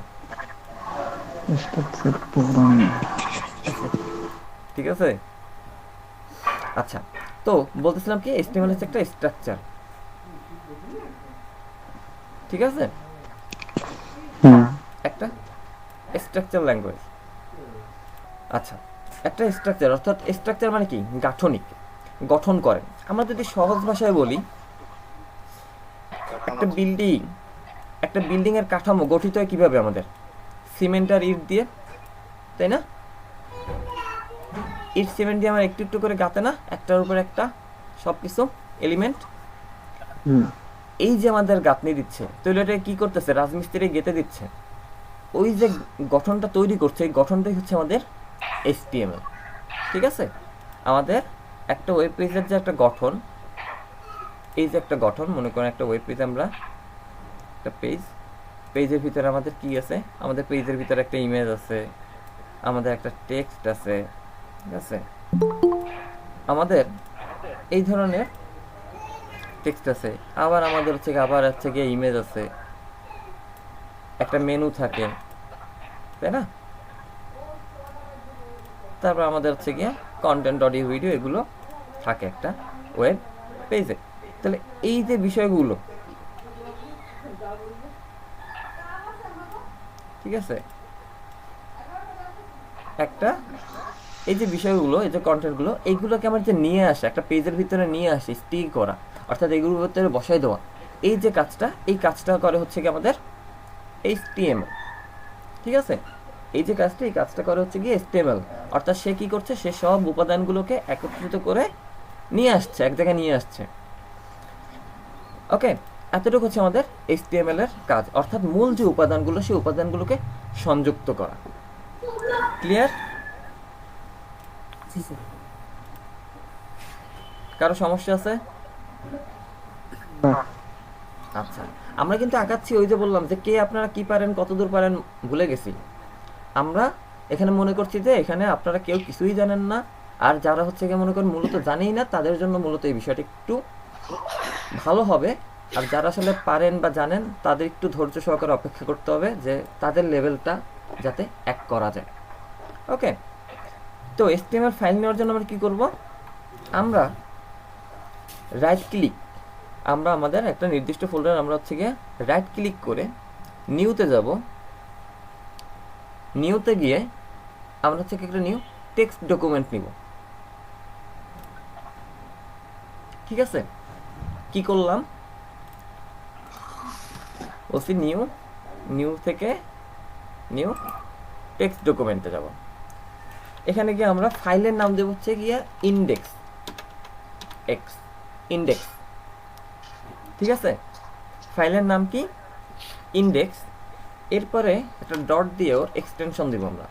ঠিক আছে? আচ্ছা, তো বলতেছিলাম কি HTML হচ্ছে একটা স্ট্রাকচার, ঠিক আছে, একটা স্ট্রাকচার ল্যাঙ্গুয়েজ। আচ্ছা, একটা স্ট্রাকচার অর্থাৎ স্ট্রাকচার মানে কি, গাঠনিক, গঠন করে। আমরা যদি সহজ ভাষায় বলি, একটা বিল্ডিং এর কাঠামো গঠিত হয় কিভাবে, আমাদের সিমেন্ট আর ইট দিয়ে, তাই না? ইট সিমেন্ট দিয়ে আমরা একটু একটু করে গাঁথে না, একটার উপর একটা সবকিছু এলিমেন্ট। এই যে আমাদের গাঁথনি দিচ্ছে, তাহলে এটা কি করতেছে, রাজমিস্ত্রি গেঁথে দিচ্ছে। ওই যে গঠনটা তৈরি করছে, এই গঠনটাই হচ্ছে আমাদের HTML, ঠিক আছে। আমাদের একটা ওয়েব পেজের যে একটা গঠন, এই যে একটা গঠন, মনে করেন একটা ওয়েব পেজ, আমরা একটা পেজের ভিতরে আমাদের কি আছে, আমাদের পেজের ভিতরে একটা ইমেজ আছে, আমাদের একটা টেক্সট আছে, ঠিক আছে, আমাদের এই ধরনের টেক্সট আছে, আবার আমাদের হচ্ছে গিয়ে ইমেজ আছে, একটা মেনু থাকে, তাই না? তারপর আমাদের হচ্ছে গিয়ে কন্টেন্ট, অডিও, ভিডিও এগুলো থাকে একটা ওয়েব পেজে। তাহলে এই যে বিষয়গুলো, ঠিক আছে, একটা এই যে বিষয়গুলো, এই যে কন্টেন্টগুলো, এইগুলোকে আমার যে নিয়ে আসে, একটা পেজের ভিতরে নিয়ে আসে, স্টিক করা, অর্থাৎ এগুলোর ভিতরে বসাই দেওয়া, এই যে কাজটা, এই কাজটা করে হচ্ছে কি আমাদের HTML, ঠিক আছে। এই যে কাজটা, এই কাজটা করে হচ্ছে কি HTML, অর্থাৎ সে কি করছে, সে সব উপাদানগুলোকে একত্রিত করে নিয়ে আসছে, এক জায়গায় নিয়ে আসছে। ওকে, এতটুকু হচ্ছে আমাদের HTML এর কাজ, অর্থাৎ মূল যে উপাদানগুলো, সেই উপাদানগুলোকে সংযুক্ত করা। ক্লিয়ার? কারো সমস্যা আছে? আচ্ছা, আমরা কিন্তু আঁকাচ্ছি, ওই যে বললাম যে কে আপনারা কি পারেন, কতদূর পারেন ভুলে গেছি। আমরা এখানে মনে করছি যে এখানে আপনারা কেউ কিছুই জানেন না, আর যারা হচ্ছে গিয়ে মনে করেন মূলত জানেই না, তাদের জন্য মূলত এই বিষয়টা একটু ভালো হবে। আর যারা আসলে পারেন বা জানেন, তাদের একটু ধৈর্য সহকারে অপেক্ষা করতে হবে, যে তাদের লেভেলটা যাতে এক করা যায়। ওকে, তো HTML ফাইল নেওয়ার জন্য আমরা কি করব, আমরা রাইট ক্লিক, আমরা আমাদের একটা নির্দিষ্ট ফোল্ডার, আমরা হচ্ছে গিয়ে রাইট ক্লিক করে নিউতে যাব। নিউতে গিয়ে আমরা হচ্ছে একটা নিউ টেক্সট ডকুমেন্ট নিব, ঠিক আছে। কি করলাম, ওসি নিউ থেকে নিউ টেক্সট ডকুমেন্টে যাব। এখানে গিয়ে আমরা ফাইলের নাম দেব হচ্ছে গিয়ে ইন্ডেক্স, ঠিক আছে। ফাইলের নাম কি, ইন্ডেক্স। এরপরে একটা ডট দিয়ে ওর এক্সটেনশন দিব আমরা।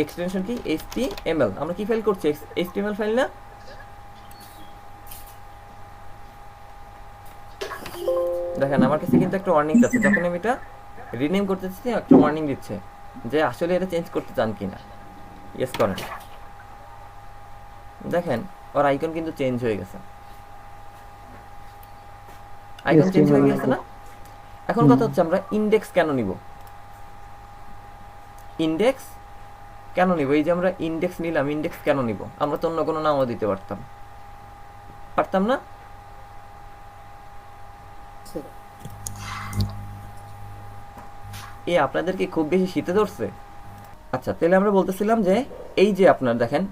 এক্সটেনশন কি, HTML। আমরা কি ফাইল করছি, HTML ফাইল না? দেখেন আমার কাছে কিন্তু একটা ওয়ার্নিং আছে, যখন আমি এটা রিনেম করতে চাচ্ছি একটা ওয়ার্নিং দিচ্ছে যে আসলে এটা চেঞ্জ করতে চান কিনা। ইয়েস করেন, দেখেন ওর আইকন কিন্তু চেঞ্জ হয়ে গেছে, আইকন চেঞ্জ হয়ে গেছে না? এখন কথা হচ্ছে আমরা ইন্ডেক্স কেন নিব, এই যে আমরা ইন্ডেক্স নিলাম, ইন্ডেক্স কেন নিব? আমরা তো অন্য কোনো নামও দিতে পারতাম না? আপনাদের কি খুব বেশি শীতে ধরছে? আচ্ছা, তাহলে আমরা বলতেছিলাম যে এই যে আপনারা দেখেন,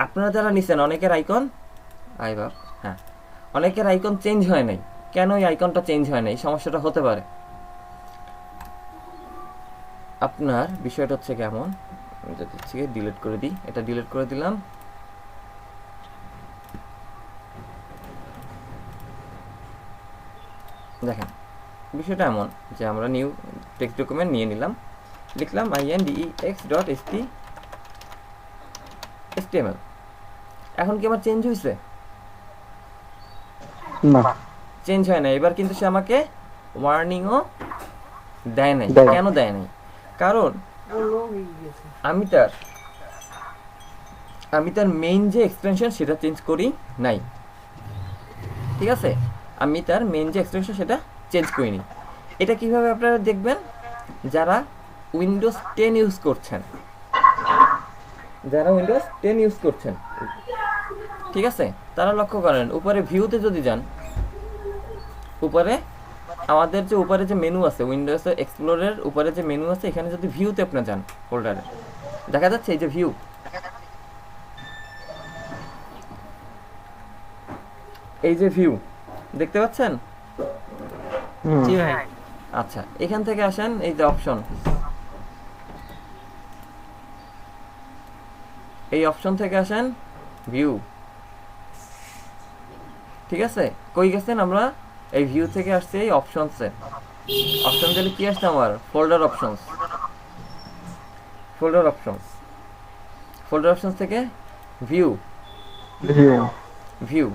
আপনারা যারা নিছেন অনেকের আইকন, হ্যাঁ, অনেকের আইকন চেঞ্জ হয় নাই। কেন এই আইকনটা চেঞ্জ হয় নাই, সমস্যাটা হতে পারে। আপনার বিষয়টা হচ্ছে কেমন, ডিলিট করে দিই, এটা ডিলিট করে দিলাম। দেখেন বিষয়টা এমন যে আমরা নিউ টেক্সট ডকুমেন্ট নিয়ে নিলাম, লিখলাম index.html। এখন কি আমার চেঞ্জ হয়েছে? না, চেঞ্জ হয় না। এবার কিন্তু সে আমাকে ওয়ার্নিংও দেয় নাই। কেন দেয় নাই? কারণ আমি তার মেইন যে এক্সটেনশন সেটা চেঞ্জ করি নাই, ঠিক আছে। আমি তার মেইন যে এক্সটেনশন সেটা চেঞ্জ করিনি। এটা কিভাবে আপনারা দেখবেন? যারা উইন্ডোজ 10 ইউজ করছেন, ঠিক আছে, তারা লক্ষ্য করেন উপরে ভিউতে যদি যান, উপরে আমাদের যে উপরে যে মেনু আছে উইন্ডোজ এক্সপ্লোরের উপরে যে মেনু আছে, এখানে যদি ভিউতে আপনি যান ফোল্ডারে, দেখা যাচ্ছে এই যে ভিউ, এই যে ভিউ দেখতে পাচ্ছেন? জি ভাই। আচ্ছা, এখান থেকে আসেন এই যে অপশন, এই অপশন থেকে আসেন ভিউ। ঠিক আছে, কই গেছেন? আমরা এই ভিউ থেকে আসছি এই অপশনসে। অপশন গেলে কি আসছে আমার? Folder options. Folder options, folder options থেকে ভিউ, ভিউ,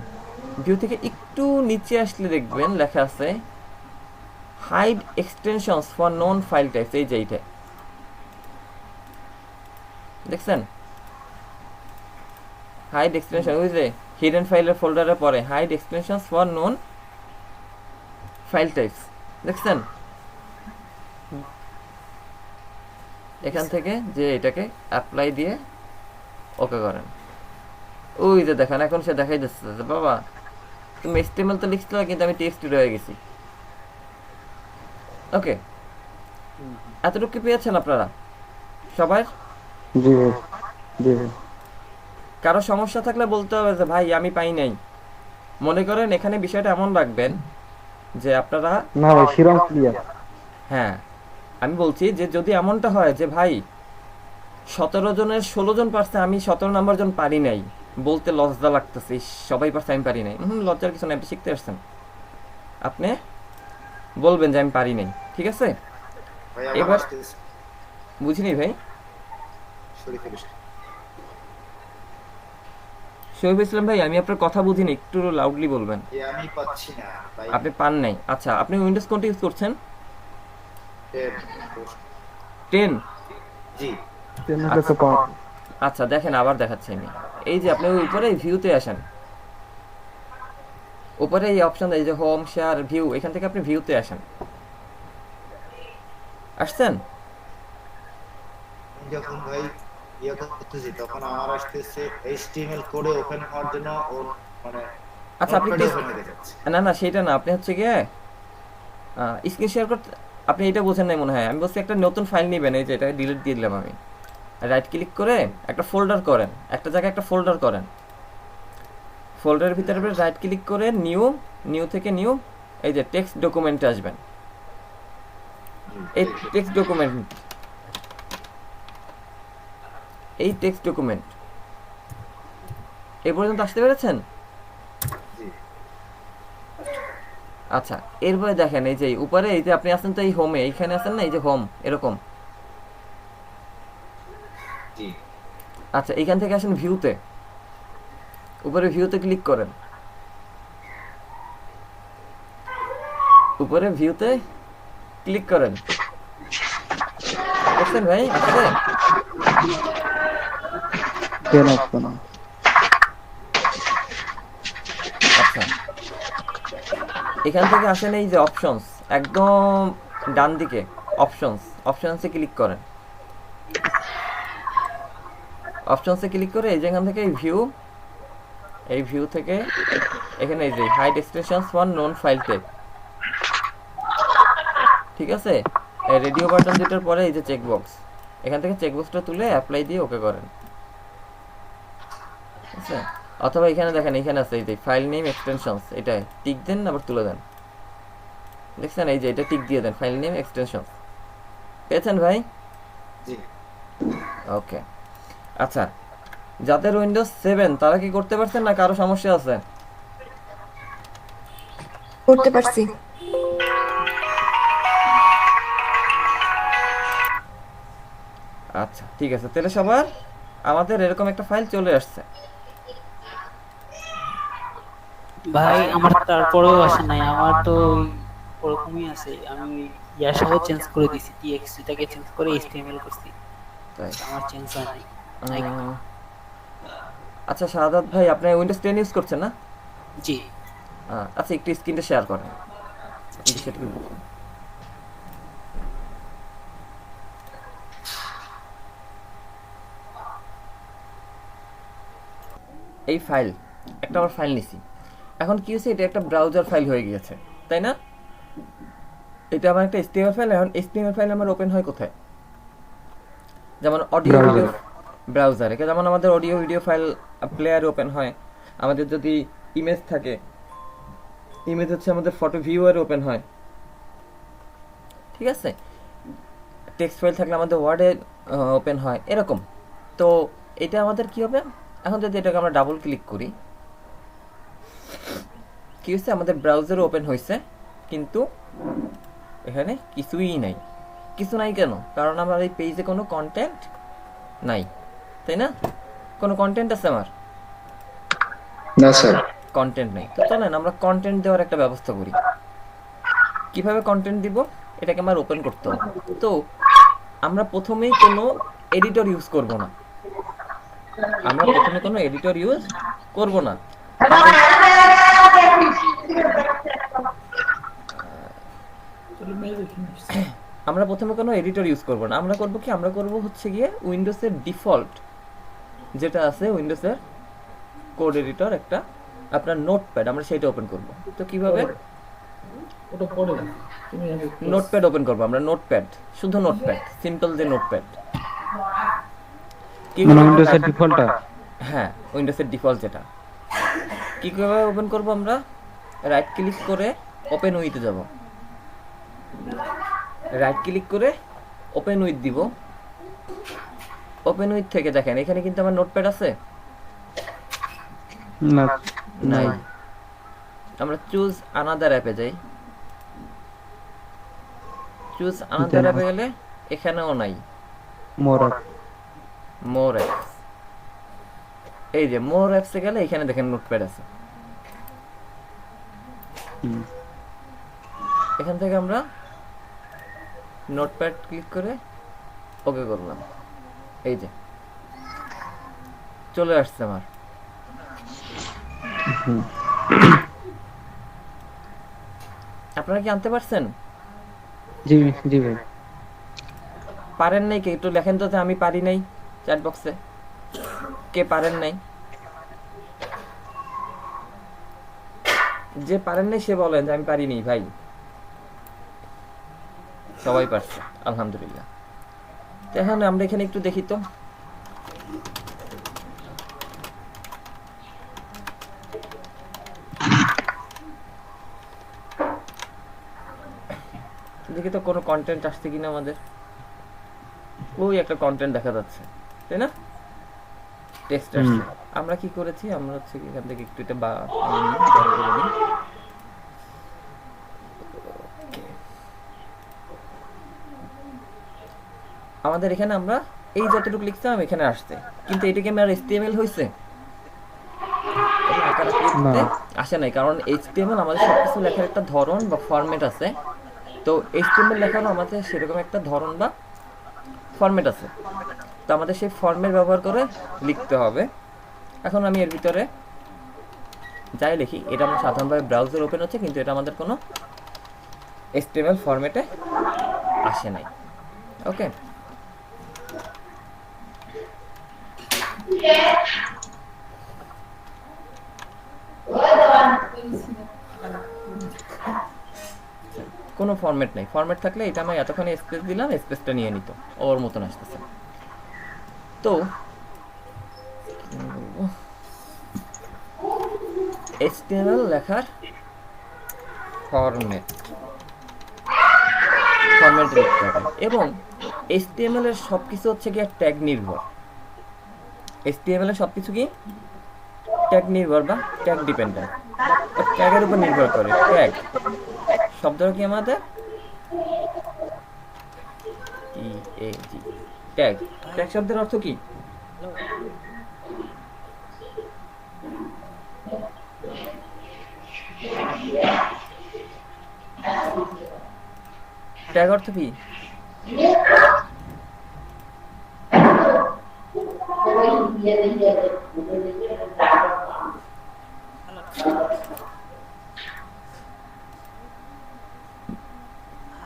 ভিউ থেকে একটু নিচে আসলে দেখবেন লেখা আছে hide extensions for known file types. এই যে এইটা দেখছেন? হাইড এক্সটেনশন, ওই যে হিডেন ফাইলের ফোল্ডারে পড়ে hide extensions for known file types, দেখছেন? এখান থেকে যে এটাকে অ্যাপ্লাই দিয়ে ওকে করেন। ওই যে দেখেন এখন সে দেখাই দিচ্ছে বাবা তুমি HTML তো লিখছো কিন্তু আমি টেক্সট রয়ে গেছি। ওকে, এতটুকু কি পেয়েছেন আপনারা সবাই? জি জি। কারো সমস্যা থাকলে বলতে হবে যে ভাই আমি পাই নাই। মনে করেন এখানে বিষয়টা এমন রাখবেন যে আপনারা না ভাই শিরম ক্লিয়ার। হ্যাঁ, আমি বলছি যে যদি এমনটা হয় যে ভাই 17 জনের 16 জন পারছে, আমি 17 নাম্বার জন পারি নাই, বলতে লজ্জা লাগতেছে, সবাই পারছে আমি পারি নাই। লজ্জার কিছু না, আপনি শিখতে আসছেন, আপনি বলবেন যে আমি পারি নাই। ঠিক আছে, এবার বুঝিনি ভাই। শহীদ ইসলাম ভাই আমি আপনার কথা বুঝিনি, একটু লাউডলি বলবেন। আমি পাচ্ছি না ভাই। আপনি পান নাই? আচ্ছা, আপনি উইন্ডোজ কোনটা ইউজ করছেন? 10। জি। আচ্ছা দেখেন, আবার দেখাচ্ছি আমি। এই যে আপনি উপরে ভিউতে আসেন, উপরে এই অপশন, এই যে হোম, শেয়ার, ভিউ, এখান থেকে আপনি ভিউতে আসেন। আসছেন? যখন ভাই ইয়ে করতেছি তখন আমার আসতেছে HTML কোডে ওপেন হওয়ার জন্য ওর মানে আচ্ছা আপনি না না সেটা না, আপনি হচ্ছে গিয়ে স্ক্রিন শেয়ার করতে, আপনি এটা বোঝেন নাই মনে হয়। আমি বলছি একটা নতুন ফাইল নেবেন, এই যে এটা ডিলিট দিয়ে দিলাম আমি। রাইট ক্লিক করে একটা ফোল্ডার করেন, একটা জায়গায় একটা ফোল্ডার করেন, ফোল্ডারের ভিতরে রাইট ক্লিক করে নিউ, নিউ থেকে নিউ, এই যে টেক্সট ডকুমেন্টে আসবেন। এই টেক্সট ডকুমেন্ট, এই টেক্সট ডকুমেন্ট এই পর্যন্ত আসতে পেরেছেন? আচ্ছা, এরপরে দেখেন এই যে উপরে, এই যে আপনি আছেন তো এই হোমে, এইখানে আছেন না, এই যে হোম এরকম। আচ্ছা, এইখান থেকে আসেন ভিউতে, উপরে ভিউতে ক্লিক করেন, উপরে ভিউতে ক্লিক করেন। দেখছেন ভাই? আসছে? আচ্ছা, এখান থেকে আসেন এই যে অপশনস, একদম ডান দিকে অপশনস, অপশনসে ক্লিক করেন। অপশনসে ক্লিক করে এই যে এখান থেকে ভিউ, এই ভিউ থেকে এখানে এই যে hide extensions for known file type, ঠিক আছে? এই রেডিও বাটন যেটার পরে এই যে চেকবক্স, এখান থেকে চেকবক্সটা তুলে অ্যাপ্লাই দিয়ে ওকে করেন। আচ্ছা, অথবা এখানে দেখেন এখানে আছে এই যে ফাইল নেম এক্সটেনশনস, এটা টিক দেন আবার তুলে দেন। দেখছেন এই যে এটা টিক দিয়ে দেন, ফাইল নেম এক্সটেনশনস। পেয়েছেন ভাই? জি। ওকে, আচ্ছা যাদের উইন্ডোজ 7 তারা কি করতে পারছেন না কারো সমস্যা আছে? করতে পারছি। আচ্ছা ঠিক আছে, তাহলে সবার আমাদের এরকম একটা ফাইল চলে আসছে। ভাই আমার তারপরেও আসে নাই, আমার তো ওরকমই আছে। আমি ইয়াসহ চেঞ্জ করে দিছি, txt টাকে চেঞ্জ করে html করছি, তাই আমার চেঞ্জ হয় নাই। আচ্ছা শাহাদাত ভাই, আপনি উইন্ডোজ 10 ইউজ করছেন না? জি। আচ্ছা একটু স্ক্রিনটা শেয়ার করেন। এই ফাইল একটা আবার ফাইল নিছি, এখন কি হয়েছে, এটা একটা ব্রাউজার ফাইল হয়ে গিয়েছে, তাই না? এটা আমার একটা HTML ফাইল, এখন HTML ফাইল আমার ওপেন হয় কোথায়? যেমন অডিও ভিডিও ব্রাউজারে, যেমন আমাদের অডিও ভিডিও ফাইল প্লেয়ারে ওপেন হয়, আমাদের যদি ইমেজ থাকে, ইমেজ হচ্ছে আমাদের ফটো ভিউয়ারে ওপেন হয়, ঠিক আছে? টেক্সট ফাইল থাকলে আমাদের ওয়ার্ডে ওপেন হয়, এরকম। তো এটা আমাদের কি হবে, এখন যদি এটাকে আমরা ডাবল ক্লিক করি, কি হচ্ছে, আমাদের ব্রাউজারে ওপেন হয়েছে, কিন্তু এখানে কিছুই নাই। কিছু নাই কেন? কারণ আমার এই পেজে কোনো কন্টেন্ট নাই, তাই না? কোনো কন্টেন্ট আছে আমার? না স্যার, কন্টেন্ট নেই। তো চলেন আমরা কন্টেন্ট দেওয়ার একটা ব্যবস্থা করি। কিভাবে কন্টেন্ট দিব, এটাকে আমার ওপেন করতে হবে। তো আমরা প্রথমেই কোনো এডিটর ইউজ করব না, আমরা প্রথমে কোনো এডিটর ইউজ করব না। আমরা প্রথমে কোনো এডিটর ইউজ করব না, আমরা করব কি, আমরা করব হচ্ছে গিয়ে উইন্ডোজের ডিফল্ট যেটা আছে, উইন্ডোজের কোড এডিটর একটা, আপনার নোটপ্যাড, আমরা সেটা ওপেন করব। তো কিভাবে নোটপ্যাড ওপেন করব? আমরা নোটপ্যাড, শুধু নোটপ্যাড, সিম্পল যে নোটপ্যাড, কি উইন্ডোজের ডিফল্টটা, হ্যাঁ উইন্ডোজের ডিফল্ট যেটা, কি করে ওপেন করব? আমরা রাইট ক্লিক করে ওপেন উইথ যাব, রাইট ক্লিক করে ওপেন উইথ দিব। ওপেন উইথ থেকে দেখেন এখানে কিন্তু আমার নোটপ্যাড আছে না, নাই। আমরা চুজ আনাদার অ্যাপে যাই, চুজ আনাদার অ্যাপে গেলে এখানেও নাই, মোর অ্যাপস, এই যে মোর অ্যাপসে গেলে এখানে দেখেন নোটপ্যাড আছে। এখান থেকে আমরা নোটপ্যাড ক্লিক করে ওকে করলাম, এই যে চলে আসছে আমার। আপনারা কি আনতে পারছেন? জি জি ভাই। পারেন নাই কে? একটু লেখেন তো, আমি পারি নাই, চ্যাট বক্সে কে পারেন নাই? যে পারেন নাই সে বলেন যে আমি পারিনি ভাই। সবাই পারছে, আলহামদুলিল্লাহ। এখন আমরা এখানে একটু দেখি তো, দেখি তো কোনো কন্টেন্ট আসছে কিনা আমাদের। ওই একটা কন্টেন্ট দেখা যাচ্ছে, তাই না? টেক্সট আসছে। আমরা কি করেছি, আমরা হচ্ছে এখান থেকে একটু এটা আমাদের এখানে আমরা এই যতটুকু লিখছিলাম এখানে আসছে, কিন্তু এটা কি আমার HTML হয়েছে? আসে নাই, কারণ HTML আমাদের সবকিছু লেখার একটা ধরন বা ফরম্যাট আছে। তো HTML লেখারও আমাদের সেরকম একটা ধরন বা ফরম্যাট আছে, তো আমাদের সেই ফরম্যাট ব্যবহার করে লিখতে হবে। এখন আমি এর ভিতরে যাই লিখি, এটা আমার সাধারণভাবে ব্রাউজার ওপেন হচ্ছে, কিন্তু এটা আমাদের কোনো HTML ফরম্যাটে আসে নাই। ওকে, কোনো ফরম্যাট নেই। ফরম্যাট থাকলে এটা আমি এতক্ষণ স্পেস দিলাম, স্পেসটা নিয়ে নিত, ওর মতন আসতেছে। তো HTML লেখার ফরম্যাট লিখতে হবে, এবং HTML এর সবকিছু হচ্ছে কি ট্যাগ নির্ভর। HTML এর সবকিছু কি ট্যাগ নির্ভর বা ট্যাগ ডিপেন্ডেন্ট, ট্যাগের উপর নির্ভর করে। ট্যাগ শব্দটা কি আমাদের ট্যাগ, ট্যাগ শব্দের অর্থ কি? ট্যাগ অর্থ কি?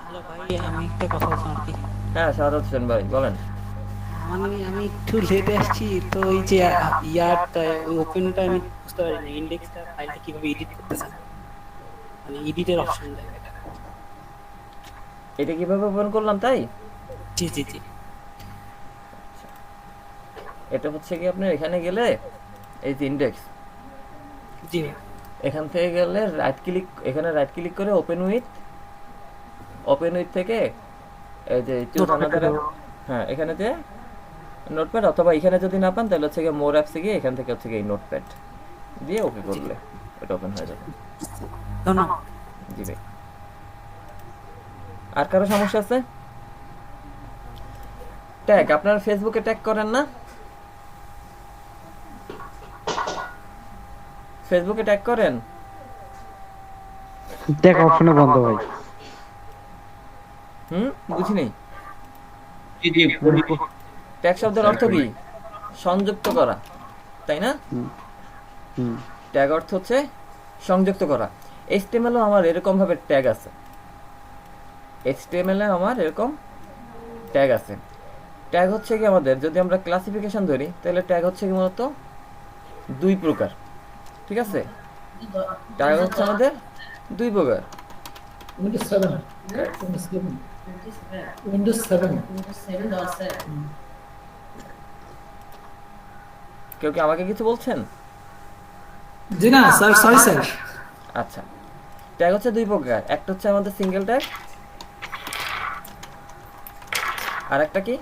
হ্যালো ভাই, আমি একটা কথা বলছিলাম আর কি। হ্যাঁ, সাদাত হোসেন ভাই বলেন। মানে আমি একটু লেটে আসছি, তো ওই যে ইয়ারটা ওই ওপেনটা আমি বুঝতে পারি না, ইন্ডেক্সটা ফাইলটা কিভাবে এডিট করতে চান, মানে এডিটের অপশন দেয় এটা। এটা কিভাবে ওপেন করলাম তাই? জি জি জি। এটা হচ্ছে কি আপনার এখানে গেলে এই যে ইন্ডেক্স, জি এখান থেকে গেলে রাইট ক্লিক, এখানে রাইট ক্লিক করে ওপেন উইথ থেকে এই যে চুজ আনাদার, হ্যাঁ এখানে যে নোটপ্যাড, অথবা এখানে যদি না পান তাহলে হচ্ছে গিয়ে মোর অ্যাপসে গিয়ে এখান থেকে হচ্ছে গিয়ে নোটপ্যাড দিয়ে ওকে করলে এটা ওপেন হয়ে যাবে। ধন্যবাদ। জি ভাই, আর কারো সমস্যা আছে? ট্যাগ আপনারা ফেসবুকে ট্যাগ করেন না? ফেসবুকে ট্যাগ করেন? ট্যাগ অপশনে বন্ধ ভাই। বুঝিনি। ট্যাগ শব্দের অর্থ কি? সংযুক্ত করা, তাই না? ট্যাগ অর্থ হচ্ছে সংযুক্ত করা। HTML এও আমার এরকম ভাবে ট্যাগ আছে, HTML এ আমার এরকম ট্যাগ আছে। ট্যাগ হচ্ছে কি আমাদের, যদি আমরা ক্লাসিফিকেশন ধরি তাহলে ট্যাগ হচ্ছে কি মূলত দুই প্রকার, ঠিক আছে? ট্যাগ হচ্ছে আমাদের দুই প্রকার। কেউ কি আমাকে কিছু বলছেন? জি না স্যার, সরি স্যার। আচ্ছা, ট্যাগ হচ্ছে দুই প্রকার, একটা হচ্ছে আমাদের সিঙ্গেল ট্যাগ, আর একটা কি,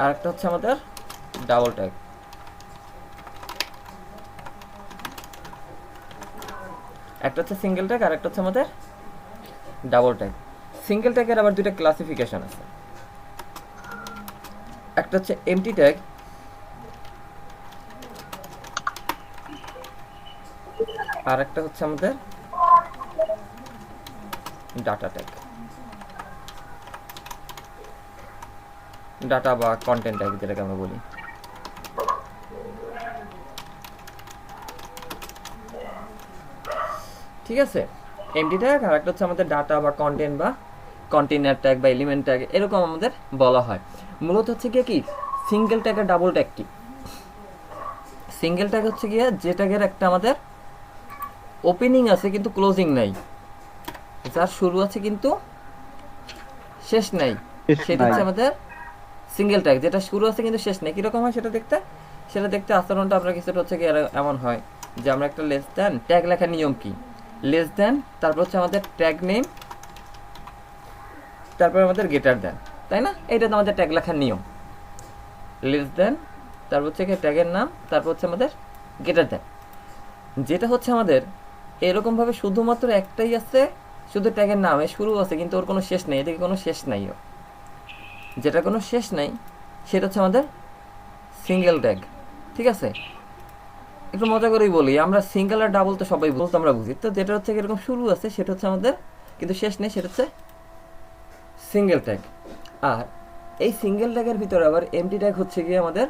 আর একটা হচ্ছে আমাদের ডাবল ট্যাগ। একটা হচ্ছে সিঙ্গেল ট্যাগ আর একটা হচ্ছে আমাদের ডাবল ট্যাগ। সিঙ্গেল ট্যাগের আবার দুইটা ক্লাসিফিকেশন আছে, একটা হচ্ছে এমটি ট্যাগ আর একটা হচ্ছে আমাদের ডাটা ট্যাগ, ডাটা বা কন্টেন্ট ট্যাগ যেটাকে আমরা বলি। ঠিক আছে, এমটি ট্যাগ আর একটা হচ্ছে আমাদের ডাটা বা কন্টেন্ট বা কন্টেইনার ট্যাগ বা এলিমেন্ট ট্যাগ, এরকম আমাদের বলা হয়। মূলত হচ্ছে কি সিঙ্গেল ট্যাগ আর ডাবল ট্যাগ কি? সিঙ্গেল ট্যাগ হচ্ছে গিয়ে যে ট্যাগের একটা আমাদের ওপেনিং আছে কিন্তু ক্লোজিং নাই, যার শুরু আছে কিন্তু শেষ নাই, সেটা হচ্ছে আমাদের সিঙ্গেল ট্যাগ। যেটা শুরু আছে কিন্তু শেষ নাই, কিরকম হয় সেটা দেখতে আচরণটা আপনার কিছুটা হচ্ছে কি এমন হয় যে আমরা একটা লেস দেন ট্যাগ লেখার নিয়ম কি, লেস দেন তারপর হচ্ছে আমাদের ট্যাগ নেম, তারপর আমাদের গেটার দেন, তাই না? এইটা তো আমাদের ট্যাগ লেখার নিয়ম, লেস দেন তারপর হচ্ছে ট্যাগের নাম, তারপর হচ্ছে আমাদের গেটার দেন। যেটা হচ্ছে আমাদের এরকম ভাবে শুধুমাত্র একটাই আছে, শুধু ট্যাগের নামে শুরু আছে কিন্তু ওর কোনো শেষ নেই, এদিকে কোনো শেষ নাই, যেটা কোনো শেষ নাই সেটা হচ্ছে আমাদের সিঙ্গেল ট্যাগ। ঠিক আছে, একটু মজা করেই বলি, আমরা সিঙ্গেল আর ডাবল তো সবাই বলতে আমরা বুঝি, তো যেটা হচ্ছে এরকম শুরু আছে সেটা হচ্ছে আমাদের কিন্তু শেষ নেই, সেটা হচ্ছে সিঙ্গেল ট্যাগ। আর এই সিঙ্গেল ট্যাগের ভিতরে আবার এমটি ট্যাগ হচ্ছে গিয়ে আমাদের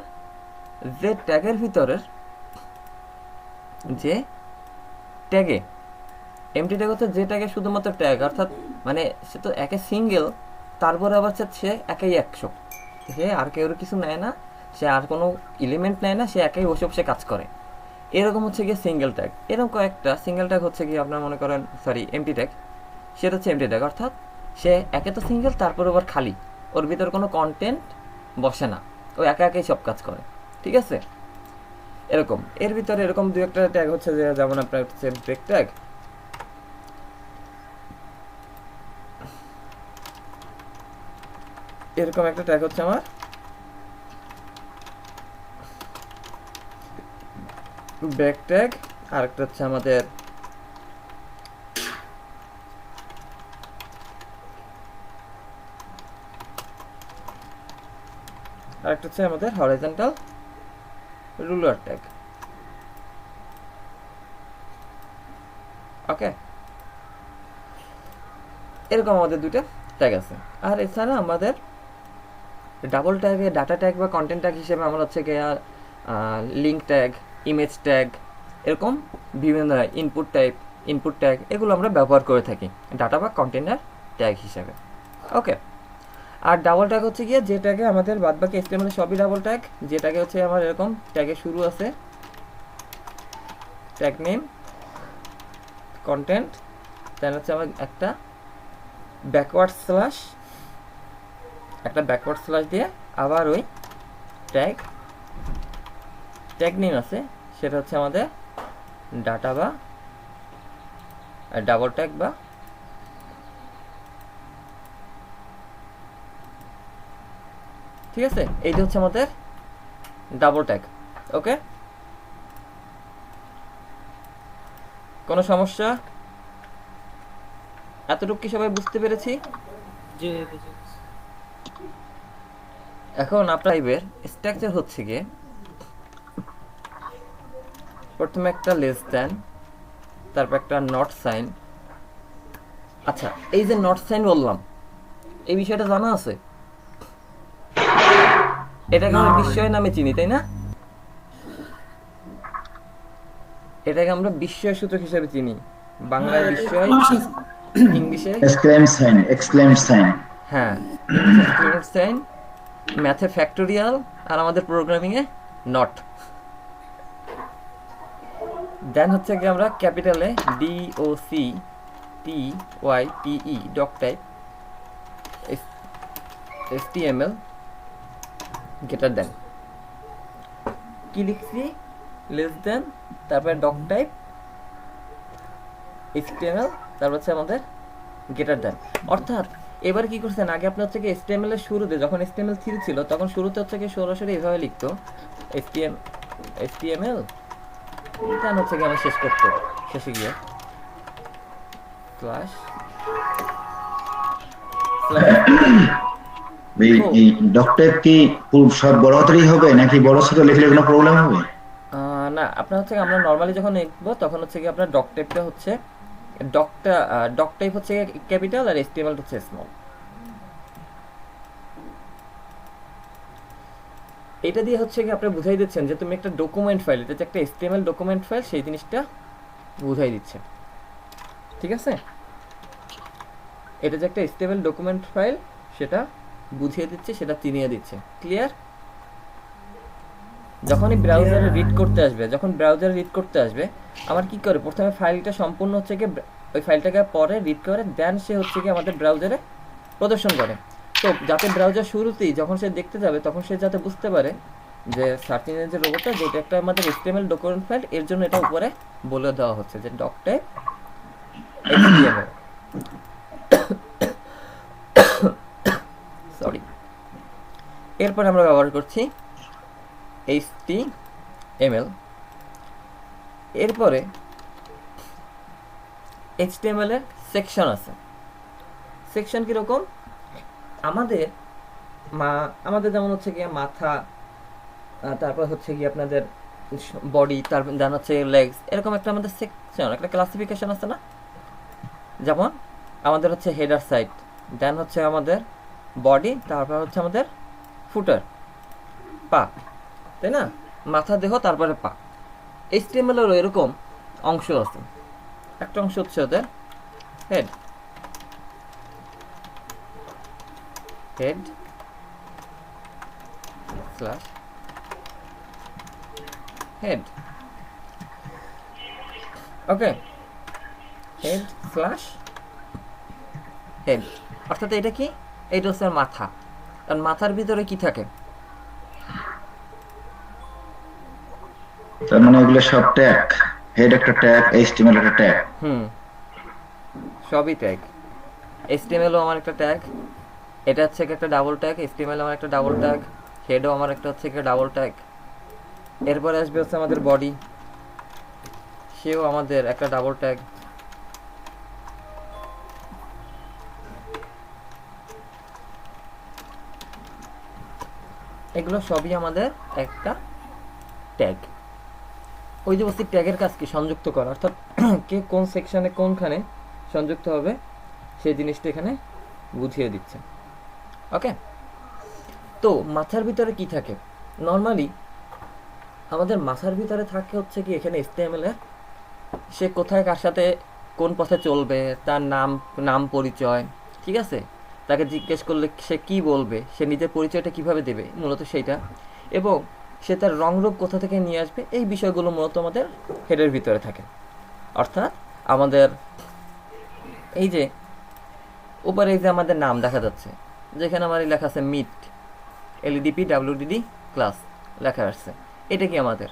যে ট্যাগের ভিতরের যে ট্যাগে, এমটি ট্যাগ হচ্ছে যে ট্যাগে শুধুমাত্র ট্যাগ, অর্থাৎ মানে সে তো একে সিঙ্গেল, তারপরে আবার সে একাই 100, সে আর কেউ কিছু নেয় না, সে আর কোনো এলিমেন্ট নেয় না, সে একাই বসে বসে কাজ করে, এরকম হচ্ছে গিয়ে সিঙ্গেল ট্যাগ। এরকম কয়েকটা সিঙ্গেল ট্যাগ হচ্ছে গিয়ে আপনার মনে করেন এমটি ট্যাগ, সেটা হচ্ছে এমটি ট্যাগ, অর্থাৎ সে একে তো সিঙ্গেল, তারপরে আবার খালি, ওর ভিতরে কোনো কন্টেন্ট বসে না, ও একা একাই সব কাজ করে। ঠিক আছে, এরকম এর ভিতরে এরকম দু একটা ট্যাগ হচ্ছে যে, যেমন আপনার হচ্ছে ব্রেক ট্যাগ, এরকম একটা ট্যাগ হচ্ছে আমার ব্রেক ট্যাগ, আর একটা হচ্ছে আমাদের আরেকটা হচ্ছে আমাদের হরাইজন্টাল রুলার ট্যাগ। ওকে, এরকম আমাদের দুইটা ট্যাগ আছে। আর এছাড়া আমাদের ডাবল ট্যাগে ডাটা ট্যাগ বা কন্টেন্ট ট্যাগ হিসেবে আমরা হচ্ছে গিয়ে লিঙ্ক ট্যাগ, ইমেজ ট্যাগ, এরকম বিভিন্ন ইনপুট ট্যাগ এগুলো আমরা ব্যবহার করে থাকি ডাটা বা কন্টেনার ট্যাগ হিসেবে। ওকে, আর ডাবল ট্যাগ হচ্ছে গিয়ে যে ট্যাগে আমাদের বাদবাকি HTML সবই ডাবল ট্যাগ, যে ট্যাগে হচ্ছে আমার এরকম ট্যাগে শুরু আছে ট্যাগ নেম কন্টেন্ট, দেন হচ্ছে আমার একটা ব্যাকওয়ার্ড স্ল্যাশ দিয়ে আবার ওই ট্যাগ নেম আছে, সেটা হচ্ছে আমাদের ডাটা বা ডাবল ট্যাগ বা ঠিক আছে, এইটা হচ্ছে আমাদের ডাবল ট্যাগ। ওকে, কোনো সমস্যা? এতটুকু কি সবাই বুঝতে পেরেছি? এখন আপনার টাইপের স্ট্রাকচার হচ্ছে গিয়ে প্রথমে একটা লেস দেন, তারপর একটা নট সাইন। আচ্ছা, এই যে নট সাইন বললাম, এই বিষয়টা জানা আছে? এটাকে আমরা বিস্ময় নামে চিনি, তাই না? এটাকে আমরা বিস্ময় সূচক হিসেবে চিনি, বাংলায় বিস্ময়, ইংলিশে এক্সক্লেম সাইন। হ্যাঁ, এক্সক্লেম সাইন, ম্যাথে ফ্যাক্টোরিয়াল, আর আমাদের প্রোগ্রামিং এ নট। দেন হচ্ছে কি আমরা ক্যাপিটালে DOCTYPE ডক টাইপ HTML গেটার দেন, কি লিখছি? লেস দেন, তারপরে ডক টাইপ HTML, তারপর হচ্ছে আমাদের গেটার দেন। অর্থাৎ এবার কি করছেন, আগে আপনার হচ্ছে কি HTML এর শুরুতে যখন HTML3 ছিল তখন শুরুতে হচ্ছে কি সরাসরি এভাবে লিখতো HTML, দেন হচ্ছে কি আমরা শেষ করতো, শেষে গিয়ে স্ল্যাশ এই ডকটাইপ কি সব বড় হাতেরই হবে নাকি বড় ছোট লিখলে কোনো প্রবলেম হবে? না, আপনার হচ্ছে আমরা নরমালি যখন লিখবো তখন হচ্ছে কি আপনার ডক টাইপটা হচ্ছে ডক টাইপ হচ্ছে ক্যাপিটাল আর HTML হচ্ছে স্মল। এটা দিয়ে হচ্ছে কি আপনি বুঝাই দিচ্ছেন যে তুমি একটা ডকুমেন্ট ফাইল, এটা যে একটা HTML ডকুমেন্ট ফাইল, সেই জিনিসটা বুঝাই দিচ্ছে। ঠিক আছে, এটা যে একটা HTML ডকুমেন্ট ফাইল সেটা বুঝিয়ে দিচ্ছে, সেটা চিনিয়ে দিচ্ছে। ক্লিয়ার? যখনই ব্রাউজারে রিড করতে আসবে, আমার কি করে, প্রথমে ফাইলটা সম্পূর্ণ হচ্ছে কি ওই ফাইলটাকে পরে রিড করে, দেন সে হচ্ছে কি আমাদের ব্রাউজারে প্রদর্শন করে। তো যাতে ব্রাউজার শুরুতেই যখন সে দেখতে যাবে তখন সে যাতে বুঝতে পারে যে সার্চ ইঞ্জিন যে রোবটটা, যেটা একটা আমাদের HTML ডকুমেন্ট ফাইল, এর জন্য এটা উপরে বলে দেওয়া হচ্ছে যে ডক টাইপ HTML। সরি, এরপর আমরা ব্যবহার করছি HTML। এরপরে HTML এর সেকশন আছে। সেকশন কিরকম? আমাদের যেমন হচ্ছে গিয়ে মাথা, তারপর হচ্ছে কি আপনাদের বডি, তারপর দেন হচ্ছে লেগস, এরকম একটা আমাদের সেকশন, একটা ক্লাসিফিকেশন আছে না? যেমন আমাদের হচ্ছে হেডার সাইড, দেন হচ্ছে আমাদের বডি, তারপর হচ্ছে আমাদের ফুটার, পা, তাই না? মাথা, দেহ, তারপরে পা। HTML এরও এরকম অংশ আছে। একটা অংশ হচ্ছে ওদের হেড স্ল্যাশ হেড। ওকে, হেড স্ল্যাশ হেড, অর্থাৎ এটা কি, এটা হচ্ছে মাথা। আর মাথার ভিতরে কি থাকে? তার মানে এগুলো সব ট্যাগ, হেড একটা ট্যাগ, HTML একটা ট্যাগ। সবই ট্যাগ। HTML ও আমার একটা ট্যাগ, এটা হচ্ছে একটা ডাবল ট্যাগ, HTML আমার একটা ডাবল ট্যাগ, হেডও আমার একটা হচ্ছে একটা ডাবল ট্যাগ। এরপরে আসবে হচ্ছে আমাদের বডি, সেও আমাদের একটা ডাবল ট্যাগ। এগুলো সবই আমাদের একটা ট্যাগ। ওই যে বলছি ট্যাগের কাজ কি, সংযুক্ত করা, অর্থাৎ কে কোন সেকশনে কোনখানে সংযুক্ত হবে সেই জিনিসটা এখানে বুঝিয়ে দিচ্ছে। ওকে, তো মাথার ভিতরে কি থাকে? নর্মালি আমাদের মাথার ভিতরে থাকে হচ্ছে কি এখানে HTML এ সে কোথায় কার সাথে কোন পথে চলবে, তার নাম পরিচয়, ঠিক আছে, তাকে জিজ্ঞেস করলে সে কি বলবে, সে নিজের পরিচয়টা কিভাবে দেবে, মূলত সেইটা, এবং সে তার রংরূপ কোথা থেকে নিয়ে আসবে, এই বিষয়গুলো মূলত আমাদের হেডের ভিতরে থাকে। অর্থাৎ আমাদের এই যে উপরে এই যে আমাদের নাম দেখা যাচ্ছে, যেখানে আমার লেখা আছে মিট LEDP WDD ক্লাস লেখা আসছে, এটা কি আমাদের।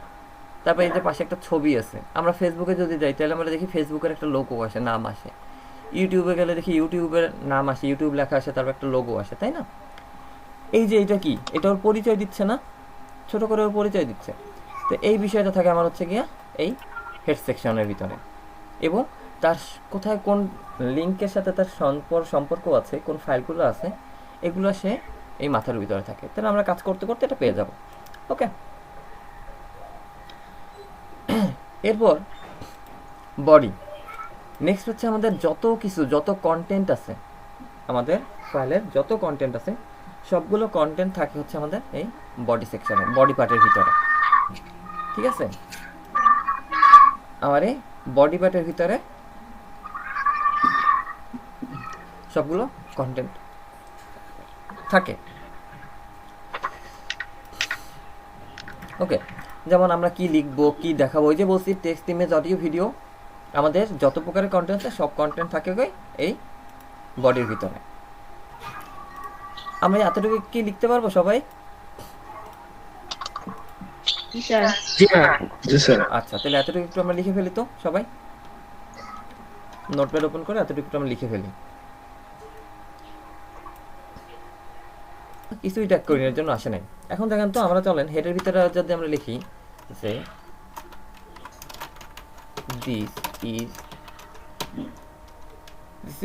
তারপরে এই যে পাশে একটা ছবি আছে, আমরা ফেসবুকে যদি যাই তাহলে আমরা দেখি ফেসবুকের একটা লোগো আসে, নাম আসে। ইউটিউবে গেলে দেখি ইউটিউবের নাম আসে, ইউটিউব লেখা আসে, তারপর একটা লোগো আসে, তাই না? এই যে এটা কি, এটা ওর পরিচয় দিচ্ছে না, ছোট করে ওর পরিচয় দিচ্ছে। তো এই বিষয়টা থাকে আমার হচ্ছে গিয়া এই হেড সেকশনের ভিতরে, এবং তার কোথায় কোন লিঙ্কের সাথে তার সম্পর্ক আছে, কোন ফাইলগুলো আছে, এগুলো সে এই মাথার ভিতরে থাকে। তাহলে আমরা কাজ করতে করতে এটা পেয়ে যাব। ওকে, এরপর বডি। নেক্সট হচ্ছে আমাদের যত কিছু, যত কন্টেন্ট আছে, আমাদের ফাইলের যত কন্টেন্ট আছে সবগুলো কন্টেন্ট থাকে হচ্ছে আমাদের এই বডি সেকশনে, বডি পার্টের ভিতরে। ঠিক আছে, আমার এই বডি পার্টের ভিতরে সবগুলো কন্টেন্ট থাকে। ওকে, যেমন আমরা কি লিখবো, কি দেখাবো, ওই যে বলছি টেক্সট, ইমেজ, অডিও, ভিডিও, আমাদের যত প্রকারের কন্টেন্ট আছে সব কন্টেন্ট থাকে এই বডির ভিতরে। আমরা এতটুকু কি লিখতে পারবো সবাই? আচ্ছা, তাহলে এতটুকু একটু আমরা লিখে ফেলি তো সবাই, নোটপ্যাড ওপেন করে এতটুকু একটু আমরা লিখে ফেলি। কিছুই ট্যাগ করিনের জন্য আসে নাই। এখন দেখেন তো, আমরা চলেন হেডের ভিতরে যদি আমরা লিখি যে দিস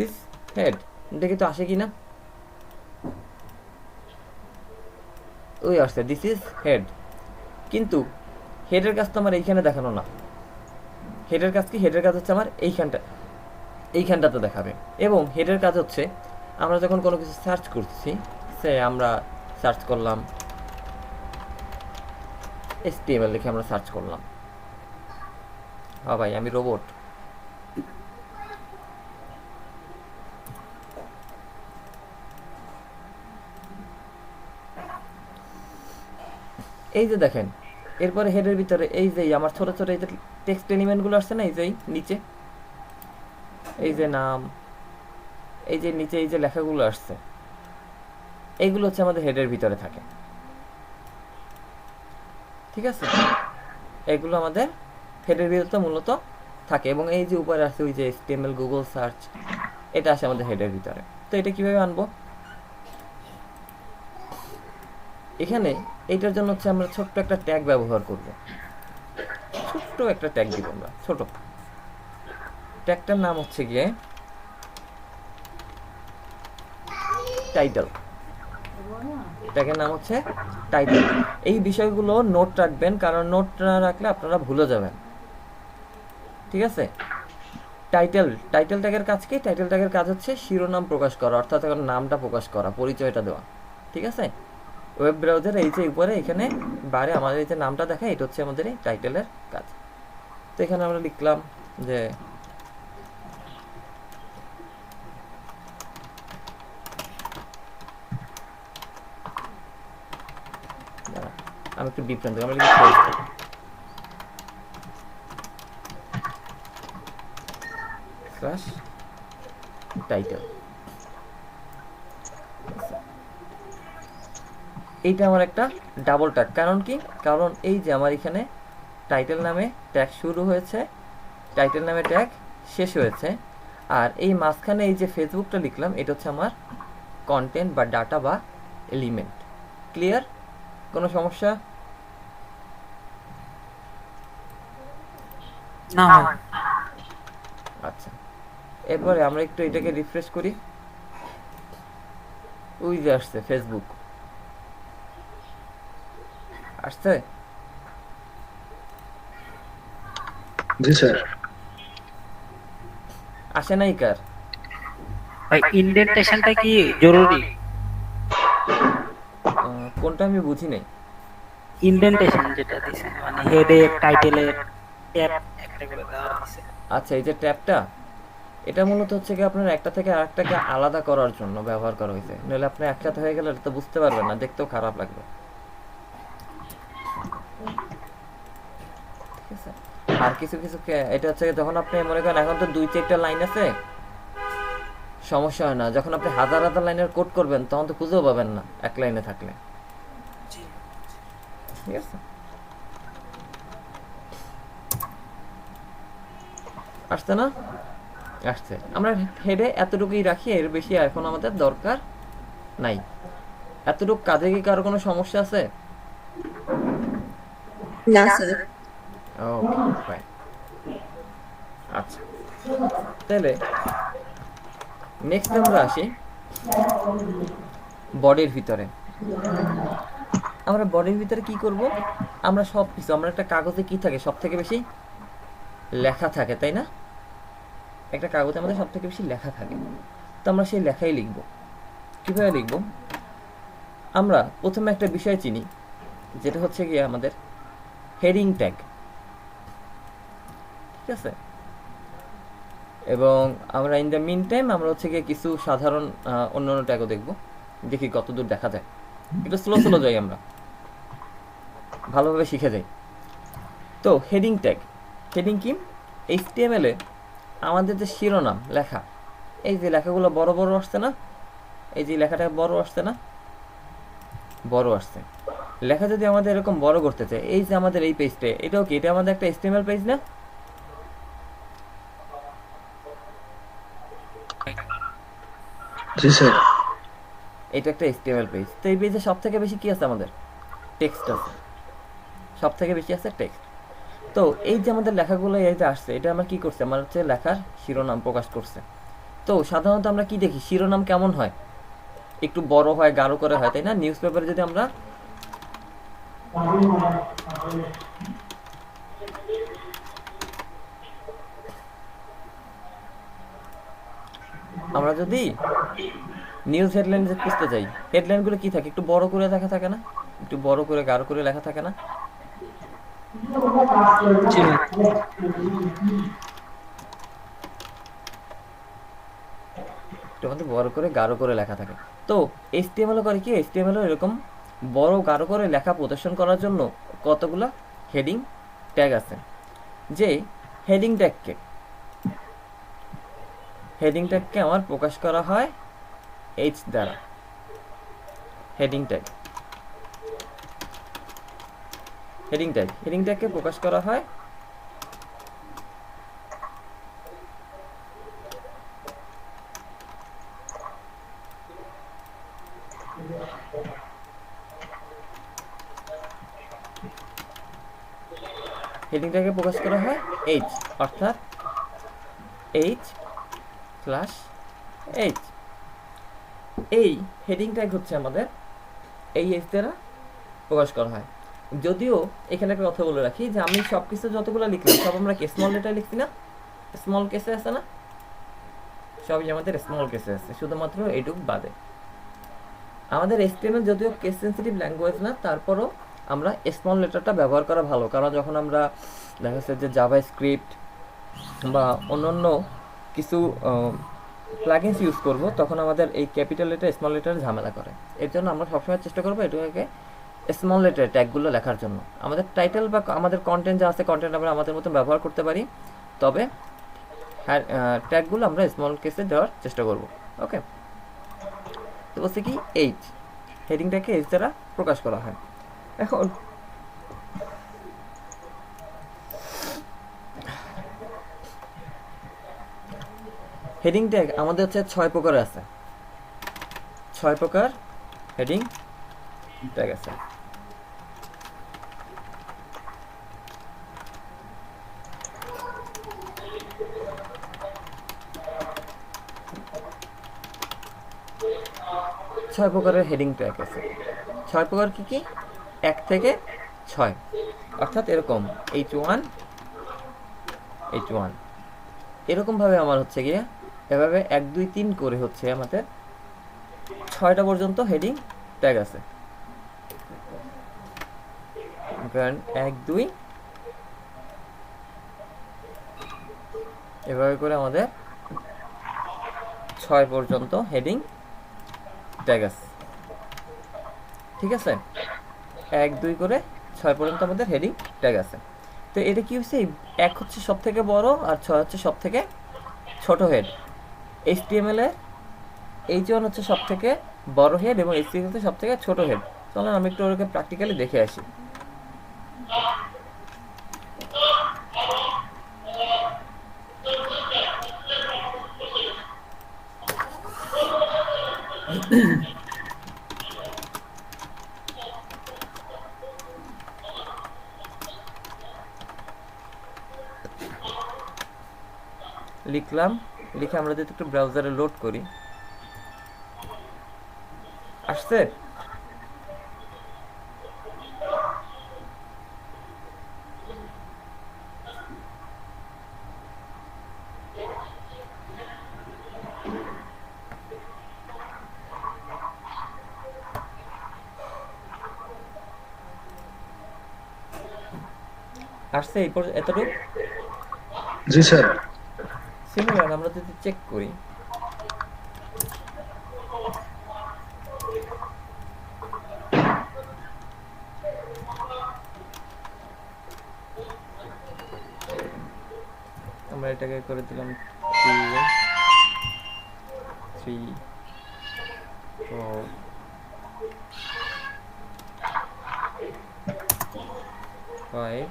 ইজ হেড, দেখি তো আসে কি না। ওই আসছে দিস ইজ হেড, কিন্তু হেডের কাজ তো আমার এইখানে দেখানো না। হেডের কাজ কি? হেডের কাজ হচ্ছে আমার এইখানটাতে দেখাবে। এবং হেডের কাজ হচ্ছে আমরা যখন কোনো কিছু সার্চ করছি, সে আমরা সার্চ করলাম HTML লিখে আমরা সার্চ করলাম, হ্যাঁ ভাই আমি রোবট। এই যে দেখেন, এরপরে হেডের ভিতরে এই যে আমার ছোট ছোট এই যে টেক্সট এলিমেন্টগুলো আসছে না, এই যে নিচে এই যে নাম, এই যে নিচে এই যে লেখাগুলো আসছে, এইগুলো হচ্ছে আমাদের হেডের ভিতরে থাকে। ঠিক আছে, এগুলো আমাদের হেডের ভিতরে মূলত থাকে। এবং এই যে উপরে আছে ওই যে HTML, গুগল সার্চ, এটা আসে আমাদের হেডের ভিতরে। তো এটা কিভাবে আনবো? এখানে এইটার জন্য হচ্ছে আমরা ছোট্ট একটা ট্যাগ ব্যবহার করব, ছোট্ট একটা ট্যাগ দিব আমরা, ছোট। ট্যাগটার নাম হচ্ছে গিয়ে টাইটেল। ট্যাগের নাম হচ্ছে টাইটেল। এই বিষয়গুলো নোট রাখবেন, কারণ নোট না রাখলে আপনারা ভুলে যাবেন। ঠিক আছে, টাইটেল ট্যাগের কাজ কি? টাইটেল ট্যাগের কাজ হচ্ছে শিরোনাম প্রকাশ করা, অর্থাৎ নামটা প্রকাশ করা, পরিচয়টা দেওয়া। ঠিক আছে, ওয়েব ব্রাউজার এই যে উপরে এখানে বাইরে আমাদের এই যে নামটা দেখায়, এটা হচ্ছে আমাদের এই টাইটেলের কাজ। তো এখানে আমরা লিখলাম যে আমি একটু ডিফারেন্ট আমরা লিখি স্ল্যাশ টাইটেল। এইটা আমার একটা ডাবল ট্যাগ। কারণ কি? কারণ এই যে আমার এখানে টাইটেল নামে ট্যাগ শুরু হয়েছে, টাইটেল নামে ট্যাগ শেষ হয়েছে, আর এই মাঝখানে এই যে ফেসবুকটা লিখলাম, এটা হচ্ছে আমার কন্টেন্ট বা ডাটা বা এলিমেন্ট। ক্লিয়ার? কোনো সমস্যা? না। আচ্ছা, এরপরে আমরা একটু এটাকে রিফ্রেশ করি। ওই যে আসছে ফেসবুক, আসছে? জি স্যার। আসে নাই কার? ভাই ইনডেন্টেশনটা কি জরুরি? কোনটা আমি বুঝি নাই। ইনডেন্টেশন যেটা দিছেন, মানে হেডে টাইটেলে ট্যাব একটা করে দেওয়া আছে। আচ্ছা, এই যে ট্যাবটা, এটা মূলত হচ্ছে কি আপনার একটা থেকে আরেকটাকে আলাদা করার জন্য ব্যবহার করা হয়েছে, নইলে আপনি একসাথে হয়ে গেলে এটা তো বুঝতে পারবেন না, দেখতেও খারাপ লাগবে। ঠিক আছে, আর কিছু কিছু এটা হচ্ছে যখন আপনি মনে করেন এখন তো 2-4টা লাইন আছে, সমস্যা হয় না। যখন আপনি হাজার হাজার লাইনের কোড করবেন তখন তো খুঁজেও পাবেন না এক লাইনে থাকলে। ঠিক আছে, আসছে না? আসছে। আমরা হেডে এতটুকুই রাখি, এর বেশি এখন আমাদের দরকার নাই। এতটুকু কাজে কি কারো কোনো সমস্যা আছে? না স্যার। Okay fine. আচ্ছা, তাহলে নেক্সট আমরা আসি বডির ভিতরে। আমরা বডির ভিতরে কি করব? আমরা সব কিছু, আমরা একটা কাগজে কি থাকে সব থেকে বেশি লেখা থাকে, তাই না? একটা কাগজে আমাদের সব থেকে বেশি লেখা থাকে, তো আমরা সেই লেখাই লিখব। কিভাবে লিখব? আমরা প্রথমে একটা বিষয় চিনি, যেটা হচ্ছে গিয়ে আমাদের হেডিং ট্যাগ। ঠিক আছে, এবং আমরা ইন দ্য মিন টাইম আমরা হচ্ছে গিয়ে কিছু সাধারণ অন্যান্য ট্যাগও দেখব, দেখি কতদূর দেখা যায়। একটু স্লো স্লো যাই, আমরা ভালোভাবে শিখে যাই। তো হেডিং ট্যাগ, হেডিং কি? HTML এ আমাদের যে শিরোনাম লেখা, এই যে লেখাগুলো বড় বড় আসছে না, এই যে লেখাটা বড় আসছে না, বড় আসছে। লেখা যদি আমাদের এরকম বড় করতে চাই, এই যে আমাদের এই পেজটা, এটাও কি, এটা আমাদের একটা HTML পেজ না? জি স্যার। এটা একটা HTML পেজ। তো এই পেজে সব থেকে বেশি কি আছে? আমাদের টেক্সট আছে, সব থেকে বেশি আছে টেক্সট। তো এই যে আমাদের লেখাগুলো এই যে আসছে, এটা আমরা কি করছে? আমার হচ্ছে লেখার শিরোনাম প্রকাশ করছে। তো সাধারণত আমরা কি দেখি, শিরোনাম কেমন হয়? একটু বড় হয়, গাঢ় করে হয়, তাই না? নিউজ পেপারে যদি আমরা যদি নিউজ হেডলাইন খুঁজতে চাই, হেডলাইনগুলো কি থাকে? একটু বড় করে লেখা থাকে না? একটু বড় করে গাঢ় করে লেখা থাকে না? আমাদের বড় করে গাঢ় করে লেখা থাকে। তো HTML করে কি, HTML এরকম বড় গাঢ় করে লেখা প্রদর্শন করার জন্য কতগুলো হেডিং ট্যাগ আছে। যে হেডিং ট্যাগকে আমার প্রকাশ করা হয় H দ্বারা। হেডিং ট্যাগকে প্রকাশ করা হয় H, অর্থাৎ H/H। এই হেডিং ট্যাগ হচ্ছে আমাদের এই H দ্বারা প্রকাশ করা হয়। যদিও এখানে একটা কথা বলে রাখি, যে আমি সবকিছু যতগুলো লিখলাম সব আমরা কি স্মল লেটার লিখছি না? স্মল কেসে আছে না? সবই আমাদের স্মল কেসে আছে, শুধুমাত্র এইটুকু বাদে। আমাদের HTML যদিও কেস সেন্সিটিভ ল্যাঙ্গুয়েজ না, তারপরও আমরা স্মল লেটারটা ব্যবহার করা ভালো। কারণ যখন আমরা দেখা যাচ্ছে যে জাভা স্ক্রিপ্ট বা অন্যান্য কিছু প্লাগইনস ইউজ করব, তখন আমাদের এই ক্যাপিটাল লেটার স্মল লেটার ঝামেলা করে। এর জন্য আমরা সবসময় চেষ্টা করবো এটাকে স্মল লেটার ট্যাগগুলো লেখার জন্য। আমাদের টাইটেল বা আমাদের কন্টেন্ট যা আছে, কন্টেন্ট আমরা আমাদের মতো ব্যবহার করতে পারি, তবে ট্যাগগুলো আমরা স্মল কেসে দেওয়ার চেষ্টা করব। ওকে, তো বলছে কি H, হেডিংটাকে H দ্বারা প্রকাশ করা হয়। এখন হেডিং ট্যাগ আমাদের হচ্ছে 6 প্রকারের আছে, 6 প্রকার হেডিং ট্যাগ আছে। ছয় প্রকারের হেডিং ট্যাগ আছে। 6 প্রকার কি কি? 1 থেকে 6, অর্থাৎ এরকম H1 এরকম ভাবে আমার হচ্ছে গিয়ে এভাবে 1 2 3 করে হচ্ছে আমাদের 6টা পর্যন্ত হেডিং ট্যাগ আছে। কারণ 1 2 এভাবে করে আমাদের 6 পর্যন্ত হেডিং ট্যাগ আছে, ঠিক আছে? 1 2 করে 6 পর্যন্ত আমাদের হেডিং ট্যাগ আছে। তো এটা কি হচ্ছে, 1 হচ্ছে সব থেকে বড় আর 6 হচ্ছে সব থেকে ছোট হেড। HTML এ H1 হচ্ছে সব থেকে বড় হেড এবং HTML হচ্ছে সব থেকে ছোট হেড। চলুন আমি একটু ওকে প্র্যাকটিক্যালি দেখে আসি। লিখলাম, লিখে আমরা যদি একটু ব্রাউজারে লোড করি, আসছে? আসছে এই এতটুকু? জি স্যার। সিমিলার আমরা যদি চেক করি, আমরা এটাকে করে দিলাম 2 3 4 5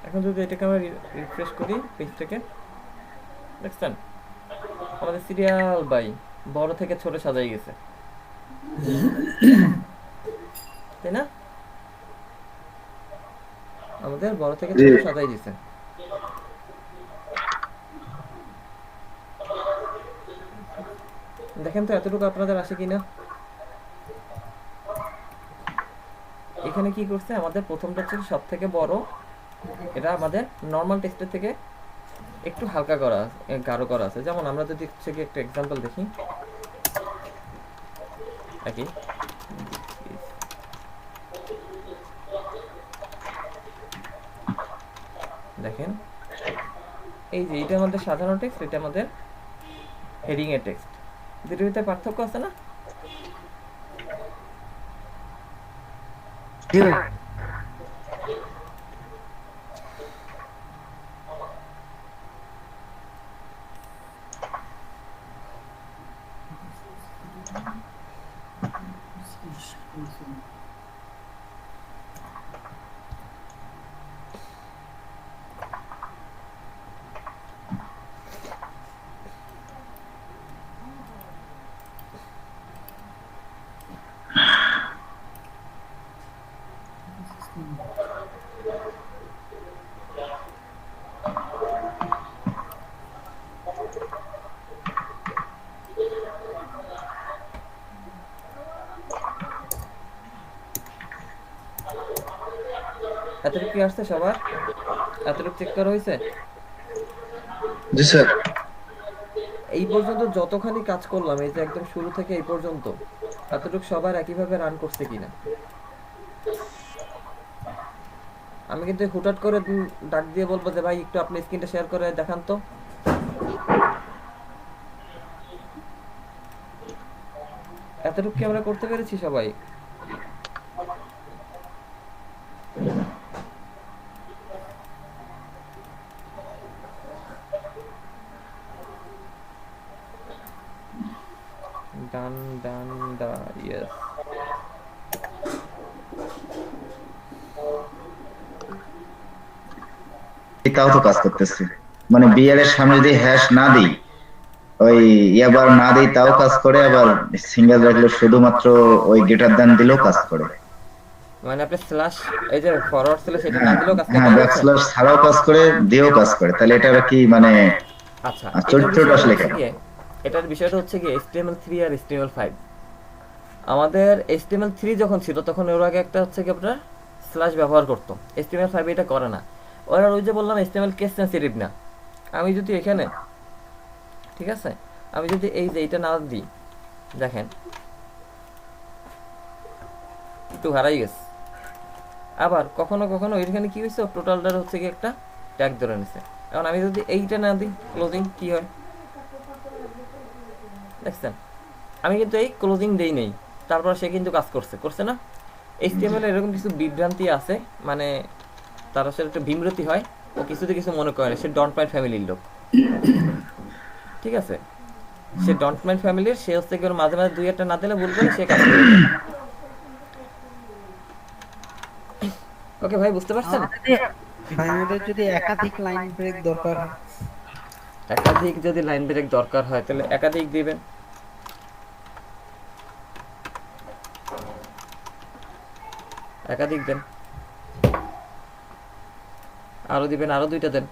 এখন যদি এটাকে আমরা রিফ্রেশ করি পেজটাকে, দেখছেন আমাদের সিরিয়াল বাই বড় থেকে ছোট সাজাই গেছে, তাই না? আমাদের বড় থেকে ছোট সাজাই দিছে। দেখেন তো এতটুকু আপনাদের আসে কিনা। এখানে কি করছে, আমাদের প্রথমটা হচ্ছে সব থেকে বড়, এটা আমাদের নরমাল টেক্সটের থেকে একটু হালকা করা আছে, গাঢ় করা আছে। যেমন আমরা যদি একটা এক্সাম্পল দেখি, একই দেখেন, এই যে এটা আমাদের সাধারণ টেক্সট, এটা আমাদের হেডিং এর টেক্সট, দুটোর ভিতরে পার্থক্য আছে না? এতটুকু কি আসছে সবার? এতটুকু চেক করা হয়েছে? জি স্যার। এই পর্যন্ত যতখানি কাজ করলাম, এই যে একদম শুরু থেকে এই পর্যন্ত, এতটুকু সবার একইভাবে রান করছে কিনা? আমি কিন্তু হুটহাট করে ডাক দিয়ে বলবো যে ভাই একটু আপনি স্ক্রিনটা শেয়ার করে দেখান তো। এতটুকু কি আমরা করতে পেরেছি সবাই? Yes. এটাও তো কাজ করতেছে, মানে বিআর এর সামনে যদি হ্যাশ না দিই, ওই এবার না দিই তাও কাজ করে, আবার সিঙ্গেল রাখলে শুধুমাত্র ওই গ্রেটার দ্যান দিলেও কাজ করে। মানে আপনি স্ল্যাশ এই যে ফরওয়ার্ড স্ল্যাশ এটা না দিলেও কাজ করে, হ্যাঁ ব্যাকস্ল্যাশ ছাড়াও কাজ করে, দিয়েও কাজ করে। তাহলে এটা কি মানে আচ্ছা চরিত্রটা আসলে কেন? এটার বিষয়টা হচ্ছে কি HTML3 আর HTML5 আমাদের HTML3 যখন ছিল তখন ওর আগে একটা হচ্ছে কি আপনার স্ল্যাশ ব্যবহার করতো, HTML5 এটা করে না। ওরা ওই যে বললাম HTML কেস সেন্সিটিভ না। আমি যদি এখানে, ঠিক আছে, আমি যদি এই যে এইটা না দিই, দেখেন একটু হারাই গেছে। আবার কখনো কখনো এখানে কি হয়েছে, টোটালটার হচ্ছে কি একটা ট্যাগ ধরে নিছে। এখন আমি যদি এইটা না দিই ক্লোজিং, কি হয় দেখছেন? আমি কিন্তু এই ক্লোজিং দেই নেই, তারপর সে কিন্তু কাজ করছে না। HTML এরকম কিছু বিভ্রান্তি আছে, মানে তার আসলে একটা বিমৃতি হয়, ও কিছুতে কিছু মনে করে না। সে ডন্ট মাইন্ড ফ্যামিলির লোক, ঠিক আছে, সে ডন্ট মাইন্ড ফ্যামিলির, সে হচ্ছে কি মাঝে মাঝে দুই একটা না দিলে ভুল করে সে কাজ করে। ওকে ভাই, বুঝতে পারছেন? ভাই আমাদের যদি একাধিক লাইন ব্রেক দরকার হয়, একাধিক যদি লাইন ব্রেক দরকার হয় তাহলে একাধিক দিবেন। একাধিক দেন, আরো দিবেন, আরো দুইটা দেন।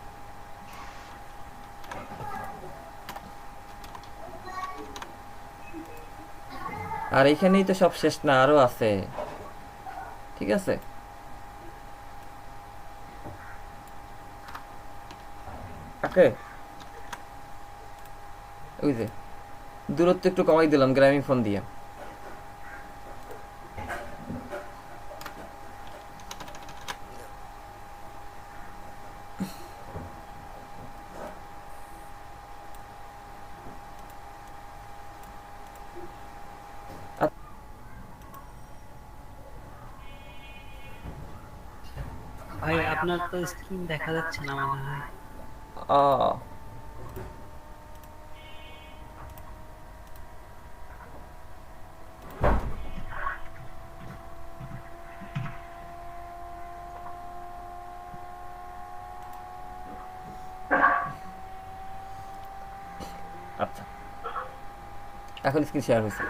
আর এইখানেই তো সব শেষ না, আরো আছে, ঠিক আছে। ওকে, ওই যে দূরত্ব একটু কমাই দিলাম গ্রামীণ ফোন দিয়ে। ভাই আপনার তো স্ক্রিন দেখা যাচ্ছে না মনে হয়। আচ্ছা, এখন স্ক্রিন শেয়ার হয়েছে।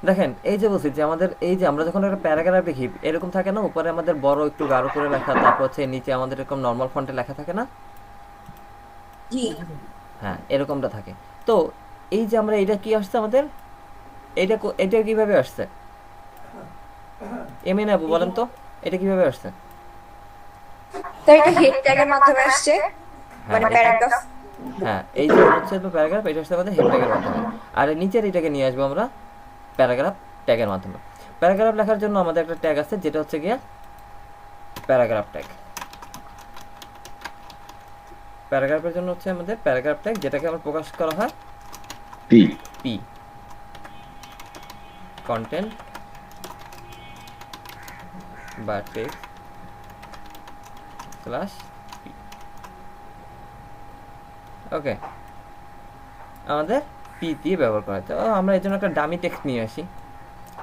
দেখেন এই যে বলছি যে আমাদের এই যে আমরা যখন একটা প্যারাগ্রাফ লিখি এরকম থাকে না, উপরে আমাদের বড় একটু গাঢ় করে লেখা, তারপর হচ্ছে নিচে আমাদের এরকম নরমাল ফন্টে লেখা থাকে না? জি হ্যাঁ, এরকমটা থাকে। তো এই যে আমরা এটা কি আসছে আমাদের, এটা কিভাবে আসছে এমএন আবু বলেন তো, এটা কিভাবে আসছে? তাই এটা হেড ট্যাগের মাধ্যমে আসছে, মানে প্যারাগ্রাফ। হ্যাঁ, এই যে হচ্ছে তো প্যারাগ্রাফ, এটা হচ্ছে আমাদের হেড ট্যাগের মাধ্যমে। আর নিচের এটাকে নিয়ে আসবো আমরা প্যারাগ্রাফ ট্যাগের মাধ্যমে। প্যারাগ্রাফ লেখার জন্য আমাদের একটা ট্যাগ আছে যেটা হচ্ছে গিয়া প্যারাগ্রাফ ট্যাগ। প্যারাগ্রাফের জন্য হচ্ছে আমাদের প্যারাগ্রাফ ট্যাগ, যেটাকে আমরা প্রকাশ করা হয় পি কন্টেন্ট বা টেক্সট স্ল্যাশ পি। ওকে, আমাদের পি দিয়ে ব্যবহার করা হয়। তো আমরা এর জন্য একটা ডামি টেক্সট নিয়ে আসি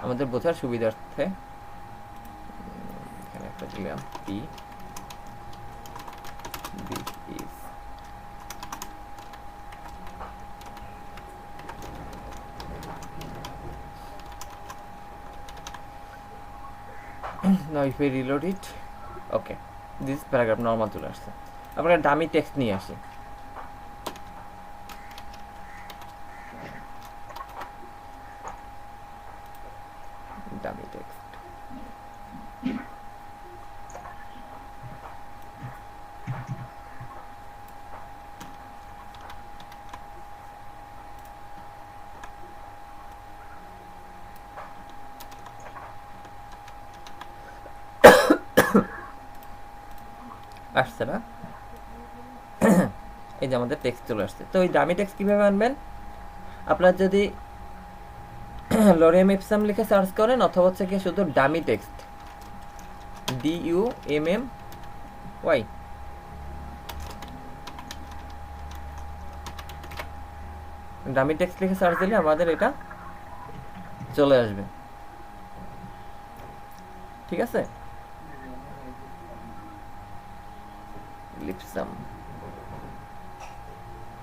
আমাদের বোঝার সুবিধার্থে। এখানে একটা দিলাম P, this is now if we reload it, okay, this paragraph normal চলে আসছে। আমরা ডামি টেক্সট নিয়ে আসি। ডামি টেক্সট আসছে না? এই যে আমাদের টেক্সট চলে আসছে। তো এই ডামি টেক্সট কিভাবে আনবেন? আপনার যদি লরিয়াম ইপসাম লিখে সার্চ করেন অথবা হচ্ছে কি শুধু dummy text DUMMY dummy text লিখে সার্চ দিলে আমাদের এটা চলে আসবে, ঠিক আছে। লিপসাম,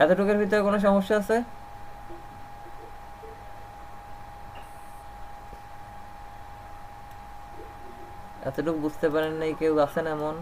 এতটুকুর ভিতরে কোনো সমস্যা আছে? এতটুকু বুঝতে পারেন নাই কেউ? আছেন এমন?